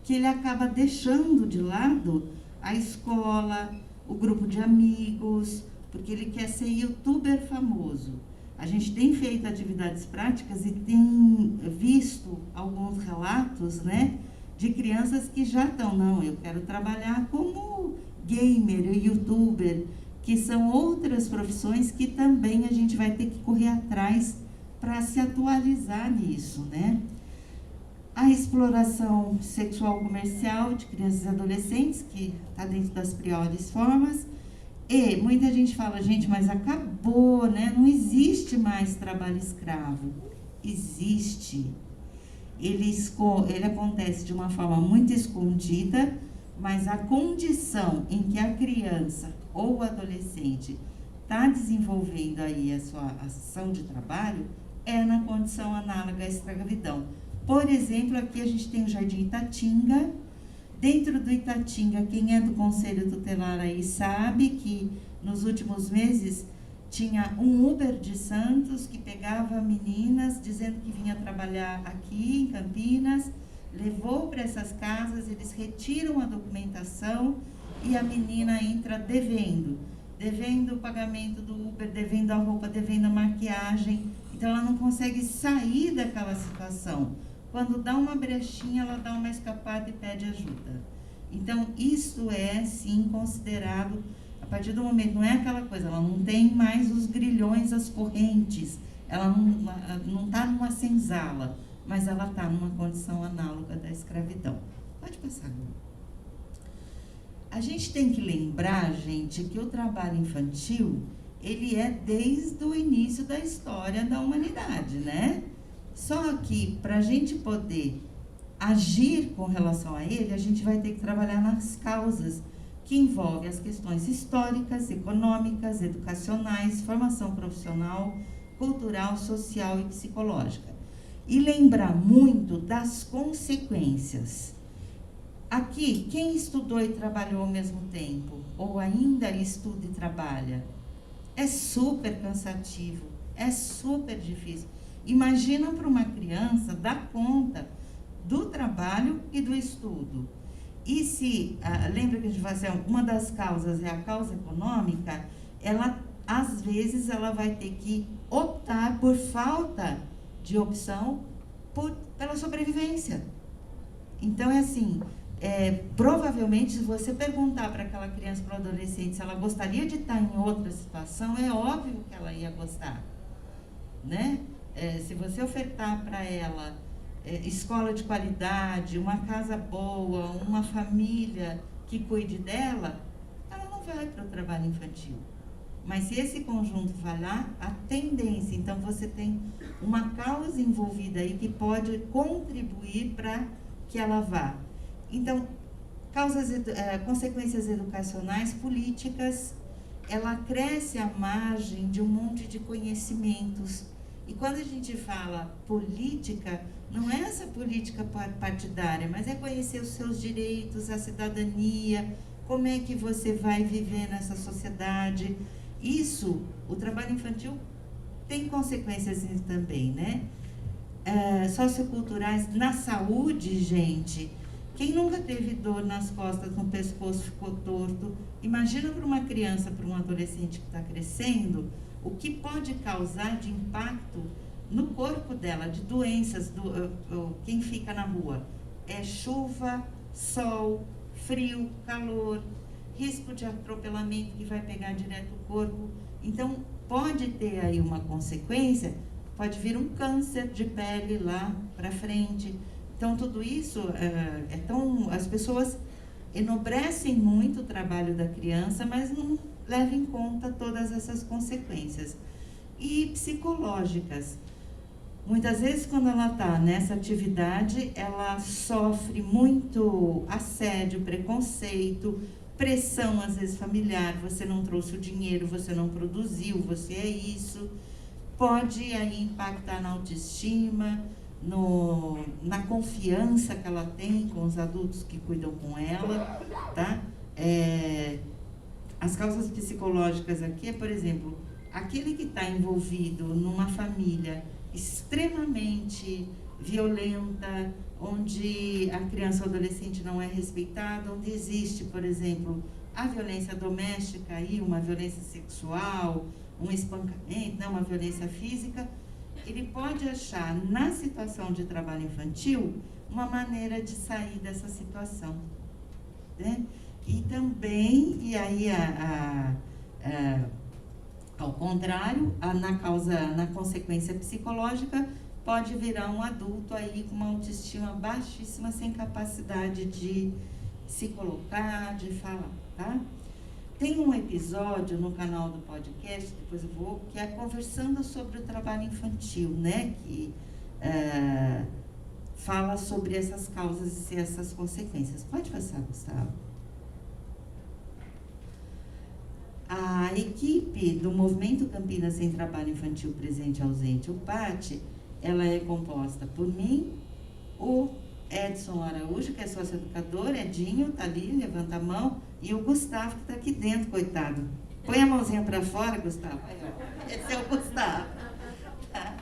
que ele acaba deixando de lado a escola, o grupo de amigos, porque ele quer ser youtuber famoso. A gente tem feito atividades práticas e tem visto alguns relatos, né, de crianças que já estão, não, eu quero trabalhar como gamer, youtuber, que são outras profissões que também a gente vai ter que correr atrás para se atualizar nisso, né? A exploração sexual comercial de crianças e adolescentes, que está dentro das piores formas. E muita gente fala, gente, mas acabou, né? Não existe mais trabalho escravo. Existe. Ele acontece de uma forma muito escondida, mas a condição em que a criança ou o adolescente está desenvolvendo aí a sua ação de trabalho é na condição análoga à escravidão. Por exemplo, aqui a gente tem o Jardim Itatinga. Dentro do Itatinga, quem é do Conselho Tutelar aí sabe que nos últimos meses, tinha um Uber de Santos que pegava meninas dizendo que vinha trabalhar aqui em Campinas, levou para essas casas, eles retiram a documentação e a menina entra devendo o pagamento do Uber, devendo a roupa, devendo a maquiagem. Então ela não consegue sair daquela situação. Quando dá uma brechinha, ela dá uma escapada e pede ajuda. Então isso é sim considerado, a partir do momento, não é aquela coisa, ela não tem mais os grilhões, as correntes, ela não está numa senzala, mas ela está numa condição análoga da escravidão. Pode passar. A gente tem que lembrar, gente, que o trabalho infantil, ele é desde o início da história da humanidade, né? Só que, para a gente poder agir com relação a ele, a gente vai ter que trabalhar nas causas, que envolvem as questões históricas, econômicas, educacionais, formação profissional, cultural, social e psicológica. E lembrar muito das consequências. Aqui, quem estudou e trabalhou ao mesmo tempo, ou ainda estuda e trabalha, é super cansativo, é super difícil. Imagina para uma criança dar conta do trabalho e do estudo. E se, lembra que a gente vai dizer, uma das causas é a causa econômica, ela, às vezes, ela vai ter que optar por falta de opção pela sobrevivência. Então, é assim, provavelmente, se você perguntar para aquela criança, para o adolescente, se ela gostaria de estar em outra situação, é óbvio que ela ia gostar, né? Se você ofertar para ela escola de qualidade, uma casa boa, uma família que cuide dela, ela não vai para o trabalho infantil. Mas se esse conjunto falhar, a tendência, então você tem uma causa envolvida aí que pode contribuir para que ela vá. Então, consequências educacionais, políticas, ela cresce à margem de um monte de conhecimentos. E quando a gente fala política, não é essa política partidária, mas é conhecer os seus direitos, a cidadania, como é que você vai viver nessa sociedade. Isso, o trabalho infantil tem consequências também, né? Socioculturais, na saúde, gente, quem nunca teve dor nas costas, no pescoço, ficou torto, imagina para uma criança, para um adolescente que está crescendo, o que pode causar de impacto no corpo dela, de doenças, quem fica na rua, chuva, sol, frio, calor, risco de atropelamento que vai pegar direto o corpo. Então, pode ter aí uma consequência, pode vir um câncer de pele lá para frente. Então, tudo isso, as pessoas enobrecem muito o trabalho da criança, mas não levam em conta todas essas consequências. E psicológicas. Muitas vezes, quando ela está nessa atividade, ela sofre muito assédio, preconceito, pressão, às vezes, familiar. Você não trouxe o dinheiro, você não produziu, você é isso. Pode aí impactar na autoestima, na confiança que ela tem com os adultos que cuidam com ela, tá? As causas psicológicas aqui por exemplo, aquele que está envolvido numa família extremamente violenta, onde a criança ou adolescente não é respeitada, onde existe, por exemplo, a violência doméstica, aí, uma violência sexual, um espancamento, né, uma violência física, ele pode achar na situação de trabalho infantil uma maneira de sair dessa situação, né? E também, e aí ao contrário, na consequência psicológica, pode virar um adulto aí com uma autoestima baixíssima, sem capacidade de se colocar, de falar, tá? Tem um episódio no canal do podcast, depois eu vou, que é conversando sobre o trabalho infantil, né? Que fala sobre essas causas e essas consequências. Pode passar, Gustavo. A equipe do Movimento Campinas Sem Trabalho Infantil Presente e Ausente, o PAT, ela é composta por mim, o Edson Araújo, que é sócio-educador, Edinho, tá ali, levanta a mão, e o Gustavo, que está aqui dentro, coitado. Põe a mãozinha para fora, Gustavo. Esse é o Gustavo. Tá?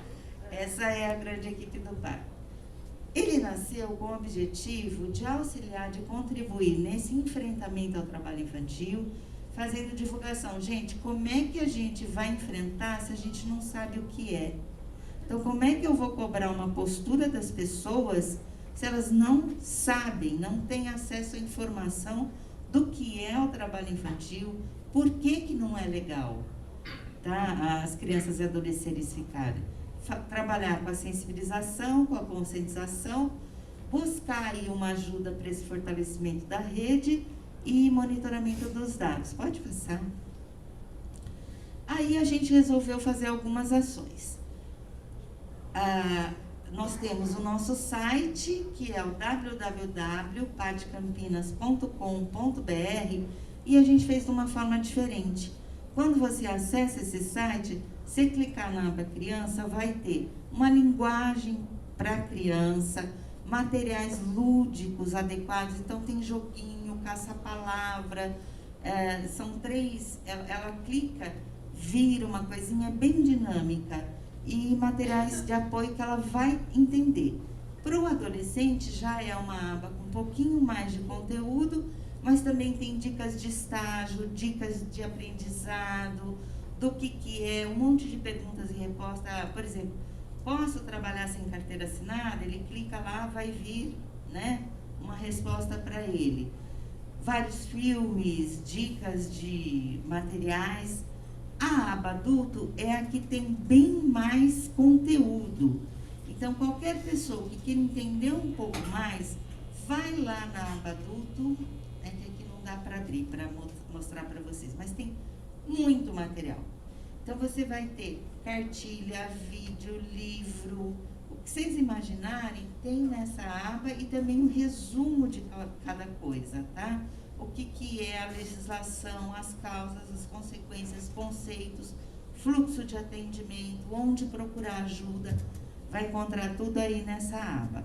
Essa é a grande equipe do PAC. Ele nasceu com o objetivo de auxiliar, de contribuir nesse enfrentamento ao trabalho infantil, fazendo divulgação. Gente, como é que a gente vai enfrentar se a gente não sabe o que é? Então, como é que eu vou cobrar uma postura das pessoas se elas não sabem, não têm acesso à informação do que é o trabalho infantil, por que não é legal, tá? As crianças e adolescentes ficarem. Trabalhar com a sensibilização, com a conscientização, buscar aí uma ajuda para esse fortalecimento da rede e monitoramento dos dados. Pode passar. Aí a gente resolveu fazer algumas ações. Nós temos o nosso site, que é o www.padcampinas.com.br, e a gente fez de uma forma diferente. Quando você acessa esse site, se clicar na aba criança, vai ter uma linguagem para criança, materiais lúdicos adequados, então tem joguinho, caça-palavra, são 3, ela clica, vira uma coisinha bem dinâmica, e materiais de apoio que ela vai entender. Para o adolescente já é uma aba com um pouquinho mais de conteúdo, mas também tem dicas de estágio, dicas de aprendizado, do que é, um monte de perguntas e respostas. Por exemplo, posso trabalhar sem carteira assinada? Ele clica lá, vai vir, né, uma resposta para ele. Vários filmes, dicas de materiais. A aba adulto é a que tem bem mais conteúdo. Então, qualquer pessoa que queira entender um pouco mais, vai lá na aba adulto, que aqui não dá para abrir, para mostrar para vocês, mas tem muito material. Então, você vai ter cartilha, vídeo, livro, o que vocês imaginarem, tem nessa aba e também um resumo de cada coisa, tá? O que é a legislação, as causas, as consequências, conceitos, fluxo de atendimento, onde procurar ajuda, vai encontrar tudo aí nessa aba.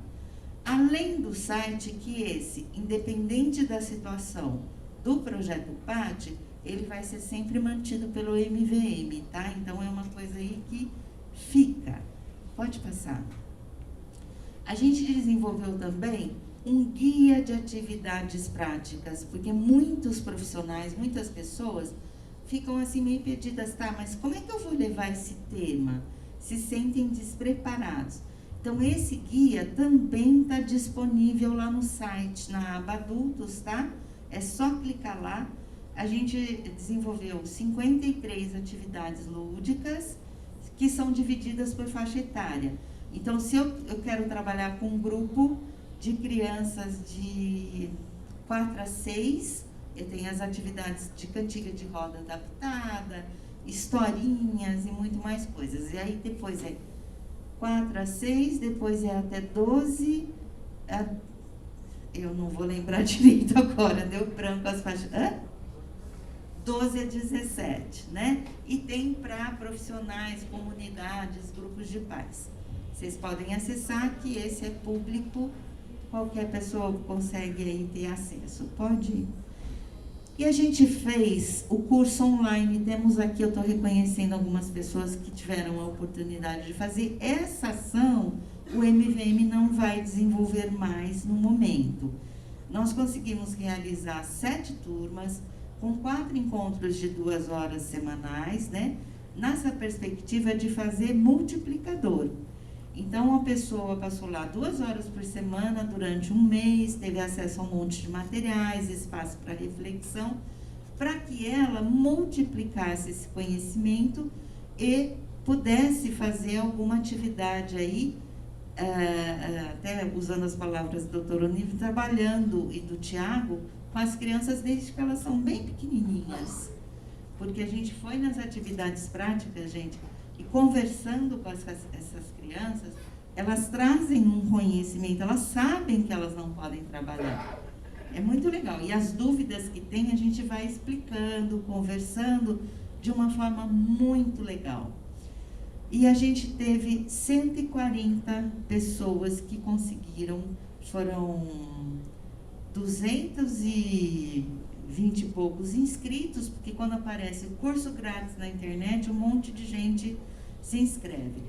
Além do site, que esse, independente da situação do projeto PAT, ele vai ser sempre mantido pelo MVM, tá? Então, é uma coisa aí que fica. Pode passar. A gente desenvolveu também um guia de atividades práticas, porque muitos profissionais, muitas pessoas ficam assim meio perdidas, tá, mas como é que eu vou levar esse tema? Se sentem despreparados. Então, esse guia também está disponível lá no site, na aba adultos, tá? É só clicar lá. A gente desenvolveu 53 atividades lúdicas, que são divididas por faixa etária. Então, se eu quero trabalhar com um grupo de crianças de 4 a 6, eu tenho as atividades de cantiga de roda adaptada, historinhas e muito mais coisas. E aí depois é 4 a 6, depois é até 12, eu não vou lembrar direito agora, deu branco as faixas. 12 a 17, né? E tem para profissionais, comunidades, grupos de pais. Vocês podem acessar, que esse é público, qualquer pessoa consegue aí ter acesso. Pode ir. E a gente fez o curso online. Temos aqui, eu estou reconhecendo algumas pessoas que tiveram a oportunidade de fazer. Essa ação, o MVM não vai desenvolver mais no momento. Nós conseguimos realizar 7 turmas, com 4 encontros de 2 horas semanais, né? Nessa perspectiva de fazer multiplicador. Então, a pessoa passou lá 2 horas por semana durante um mês, teve acesso a um monte de materiais, espaço para reflexão, para que ela multiplicasse esse conhecimento e pudesse fazer alguma atividade aí, até usando as palavras do Dr. Onílio, trabalhando, e do Tiago, com as crianças desde que elas são bem pequenininhas. Porque a gente foi nas atividades práticas, gente, e conversando com essas crianças, elas trazem um conhecimento, elas sabem que elas não podem trabalhar. É muito legal. E as dúvidas que tem, a gente vai explicando, conversando, de uma forma muito legal. E a gente teve 140 pessoas que conseguiram, foram 200 e 20 e poucos inscritos, porque quando aparece curso grátis na internet, um monte de gente se inscreve.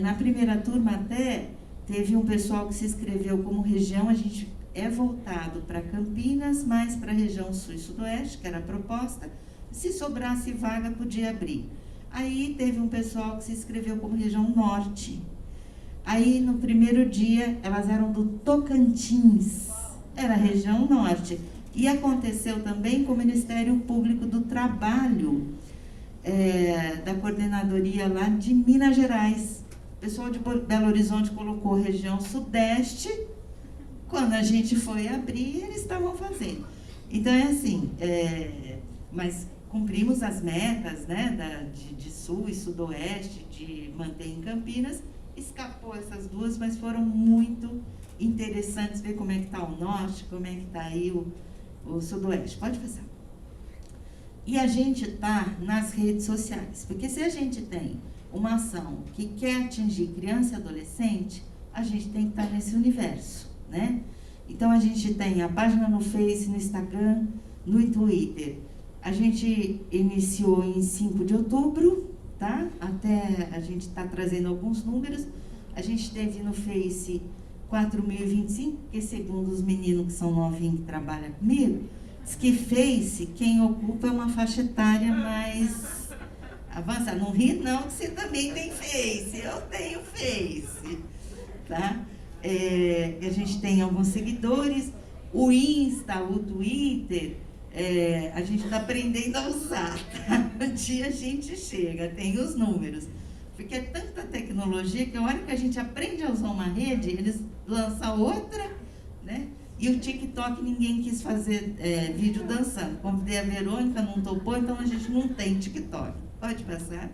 Na primeira turma até, teve um pessoal que se inscreveu como região, a gente é voltado para Campinas, mais para a região sul e sudoeste, que era a proposta. Se sobrasse vaga, podia abrir. Aí teve um pessoal que se inscreveu como região norte. Aí no primeiro dia, elas eram do Tocantins, era a região norte. E aconteceu também com o Ministério Público do Trabalho, da coordenadoria lá de Minas Gerais. O pessoal de Belo Horizonte colocou região sudeste. Quando a gente foi abrir, eles estavam fazendo. Então é assim, mas cumprimos as metas, né, de sul e sudoeste, de manter em Campinas. Escapou essas duas, mas foram muito interessantes ver como é que está o norte, como é que está aí o sudoeste. Pode passar. E a gente está nas redes sociais, porque se a gente tem uma ação que quer atingir criança e adolescente, a gente tem que estar nesse universo, né? Então a gente tem a página no Face, no Instagram, no Twitter. A gente iniciou em 5 de outubro, tá? Até a gente está trazendo alguns números. A gente teve no Face 4.025, porque segundo os meninos que são novinhos que trabalham comigo, diz que Face, quem ocupa é uma faixa etária mais avançada. Não ri não, que você também tem Face, eu tenho Face, tá? A gente tem alguns seguidores, o Insta, o Twitter, a gente está aprendendo a usar, tá? Um dia a gente chega, tem os números. Porque é tanta tecnologia que a hora que a gente aprende a usar uma rede, eles lançam outra, né? E o TikTok ninguém quis fazer vídeo dançando. Convidei a Verônica, não topou, então a gente não tem TikTok. Pode passar.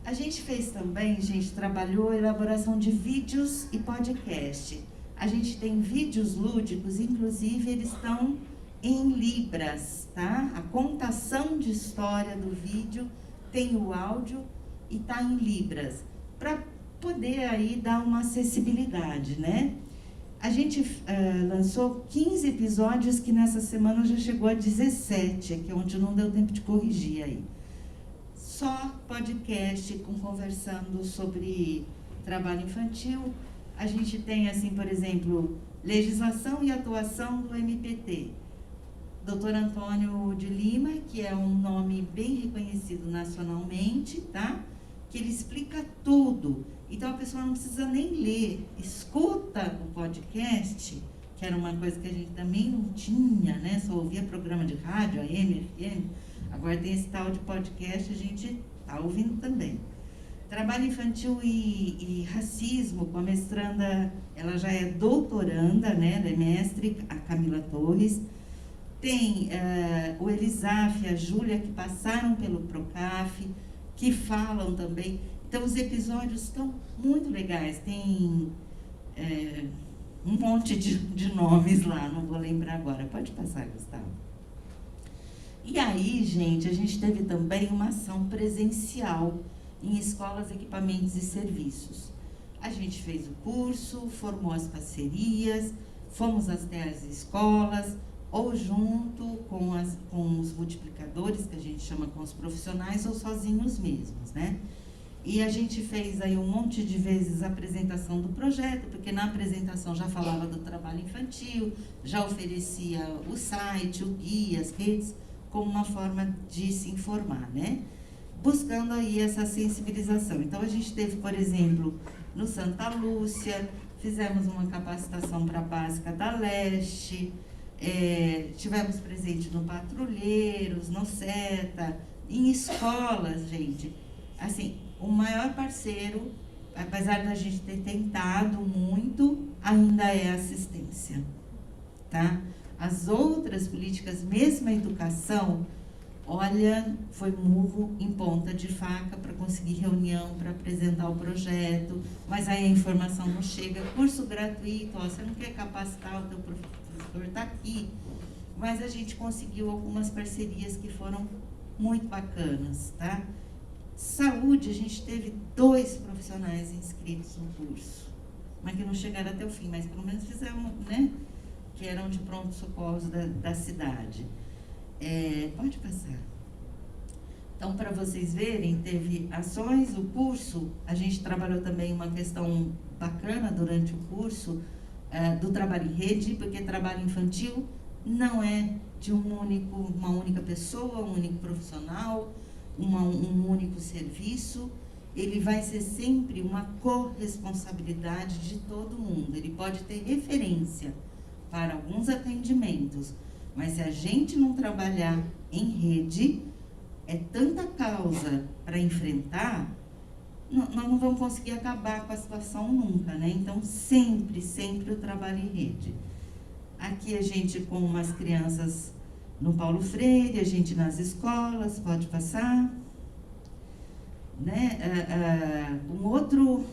A gente fez também, trabalhou a elaboração de vídeos e podcast. A gente tem vídeos lúdicos, inclusive eles estão em Libras, tá? A contação de história do vídeo tem o áudio e está em Libras, para poder aí dar uma acessibilidade, né? A gente lançou 15 episódios, que nessa semana já chegou a 17, que é onde não deu tempo de corrigir aí. Só podcast conversando sobre trabalho infantil. A gente tem, assim, por exemplo, legislação e atuação do MPT. Dr. Antônio de Lima, que é um nome bem reconhecido nacionalmente, tá? Que ele explica tudo. Então a pessoa não precisa nem ler, escuta o podcast, que era uma coisa que a gente também não tinha, né? Só ouvia programa de rádio, AM, FM. Agora tem esse tal de podcast, a gente está ouvindo também. Trabalho infantil e racismo, com a mestranda, ela já é doutoranda, né? Ela é mestre, a Camila Torres. Tem o Elisaf e a Júlia, que passaram pelo Procaf, que falam também. Então, os episódios estão muito legais. Tem um monte de nomes lá, não vou lembrar agora. Pode passar, Gustavo. E aí, gente, a gente teve também uma ação presencial em escolas, equipamentos e serviços. A gente fez o curso, formou as parcerias, fomos até as escolas, ou junto com os multiplicadores, que a gente chama com os profissionais, ou sozinhos mesmos, né? E a gente fez aí um monte de vezes a apresentação do projeto, porque na apresentação já falava do trabalho infantil, já oferecia o site, o guia, as redes, como uma forma de se informar, né? Buscando aí essa sensibilização. Então, a gente teve, por exemplo, no Santa Lúcia, fizemos uma capacitação para a básica da Leste, tivemos presente no Patrulheiros, no SETA, em escolas, gente. Assim, o maior parceiro, apesar da gente ter tentado muito, ainda é a assistência, tá? As outras políticas, mesmo a educação, olha, foi murro em ponta de faca para conseguir reunião, para apresentar o projeto, mas aí a informação não chega. Curso gratuito, ó, você não quer capacitar o teu professor, está aqui. Mas a gente conseguiu algumas parcerias que foram muito bacanas, tá? Saúde, a gente teve 2 profissionais inscritos no curso, mas que não chegaram até o fim, mas pelo menos fizeram, né? que eram de pronto-socorros da cidade. Pode passar. Então, para vocês verem, teve ações, o curso, a gente trabalhou também uma questão bacana durante o curso do trabalho em rede, porque trabalho infantil não é de uma única pessoa, um único profissional, um único serviço. Ele vai ser sempre uma corresponsabilidade de todo mundo. Ele pode ter referência para alguns atendimentos, mas se a gente não trabalhar em rede, é tanta causa para enfrentar, nós não vamos conseguir acabar com a situação nunca, né? Então, sempre o trabalho em rede. Aqui a gente com umas crianças no Paulo Freire, a gente nas escolas, pode passar. Né? Um outro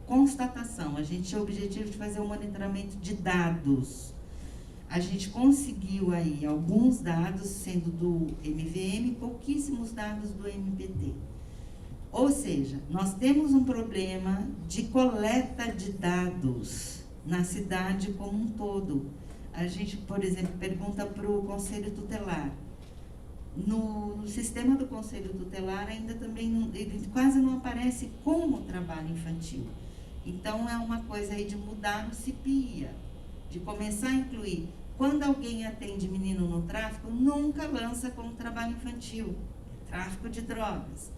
constatação, a gente tinha o objetivo de fazer um monitoramento de dados. A gente conseguiu aí alguns dados, sendo do MVM, pouquíssimos dados do MPT. Ou seja, nós temos um problema de coleta de dados na cidade como um todo. A gente, por exemplo, pergunta para o Conselho Tutelar. No sistema do Conselho Tutelar ainda também ele quase não aparece como trabalho infantil. Então é uma coisa aí de mudar no CIPIA, de começar a incluir. Quando alguém atende menino no tráfico, nunca lança como trabalho infantil, tráfico de drogas.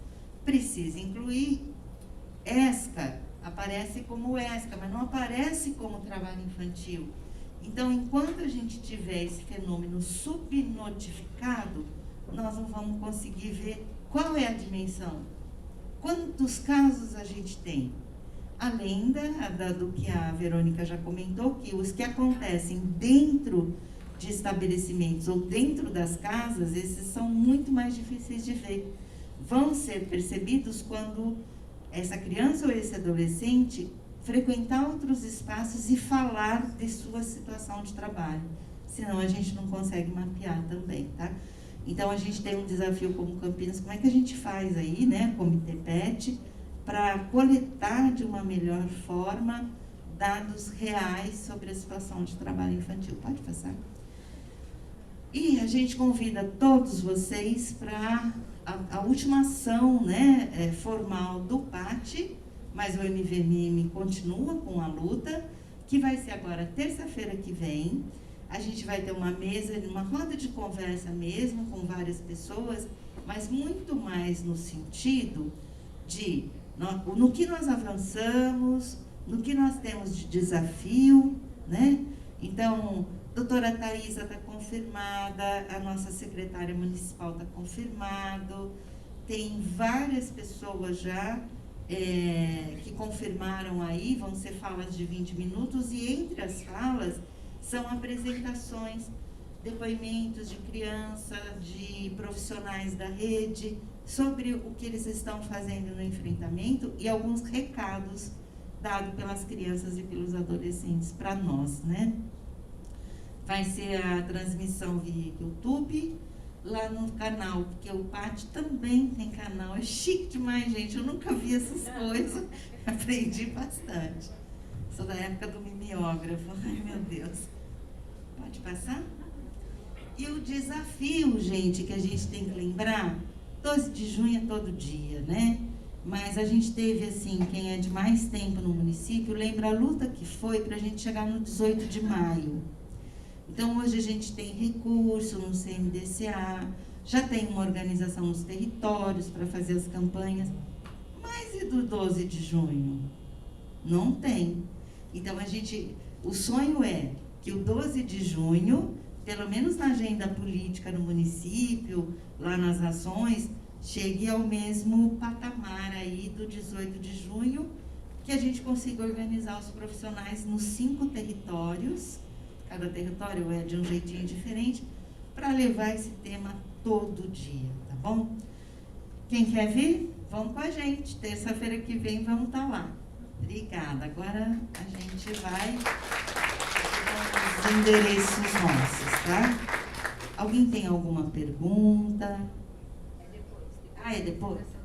Precisa incluir ESCA, aparece como ESCA, mas não aparece como trabalho infantil. Então, enquanto a gente tiver esse fenômeno subnotificado, nós não vamos conseguir ver qual é a dimensão, quantos casos a gente tem. Além do que a Verônica já comentou, que os que acontecem dentro de estabelecimentos ou dentro das casas, esses são muito mais difíceis de ver. Vão ser percebidos quando essa criança ou esse adolescente frequentar outros espaços e falar de sua situação de trabalho. Senão a gente não consegue mapear também, tá? Então a gente tem um desafio como Campinas, como é que a gente faz aí, né, Comitê PET, para coletar de uma melhor forma dados reais sobre a situação de trabalho infantil. Pode passar. E a gente convida todos vocês para a última ação, né, formal do PAT, mas o MVM continua com a luta, que vai ser agora terça-feira que vem. A gente vai ter uma mesa, uma roda de conversa mesmo, com várias pessoas, mas muito mais no sentido de no que nós avançamos, no que nós temos de desafio, né? Então, a doutora Thaisa está confirmada, a nossa secretária municipal está confirmado, tem várias pessoas já que confirmaram aí, vão ser falas de 20 minutos, e entre as falas são apresentações, depoimentos de crianças, de profissionais da rede, sobre o que eles estão fazendo no enfrentamento e alguns recados dados pelas crianças e pelos adolescentes para nós, né? Vai ser a transmissão via YouTube, lá no canal, porque o PAT também tem canal. É chique demais, gente, eu nunca vi essas coisas, aprendi bastante. Sou da época do mimeógrafo, ai meu Deus. Pode passar? E o desafio, gente, que a gente tem que lembrar, 12 de junho é todo dia, né? Mas a gente teve, assim, quem é de mais tempo no município, lembra a luta que foi para a gente chegar no 18 de maio. Então, hoje a gente tem recurso no CMDCA, já tem uma organização nos territórios para fazer as campanhas, mas e do 12 de junho? Não tem. Então, o sonho é que o 12 de junho, pelo menos na agenda política no município, lá nas ações, chegue ao mesmo patamar aí do 18 de junho, que a gente consiga organizar os profissionais nos 5 territórios, cada território é de um jeitinho diferente, para levar esse tema todo dia, tá bom? Quem quer vir, vamos com a gente. Terça-feira que vem vamos estar lá. Obrigada. Agora a gente vai com os endereços nossos, tá? Alguém tem alguma pergunta? É depois. Ah, é depois?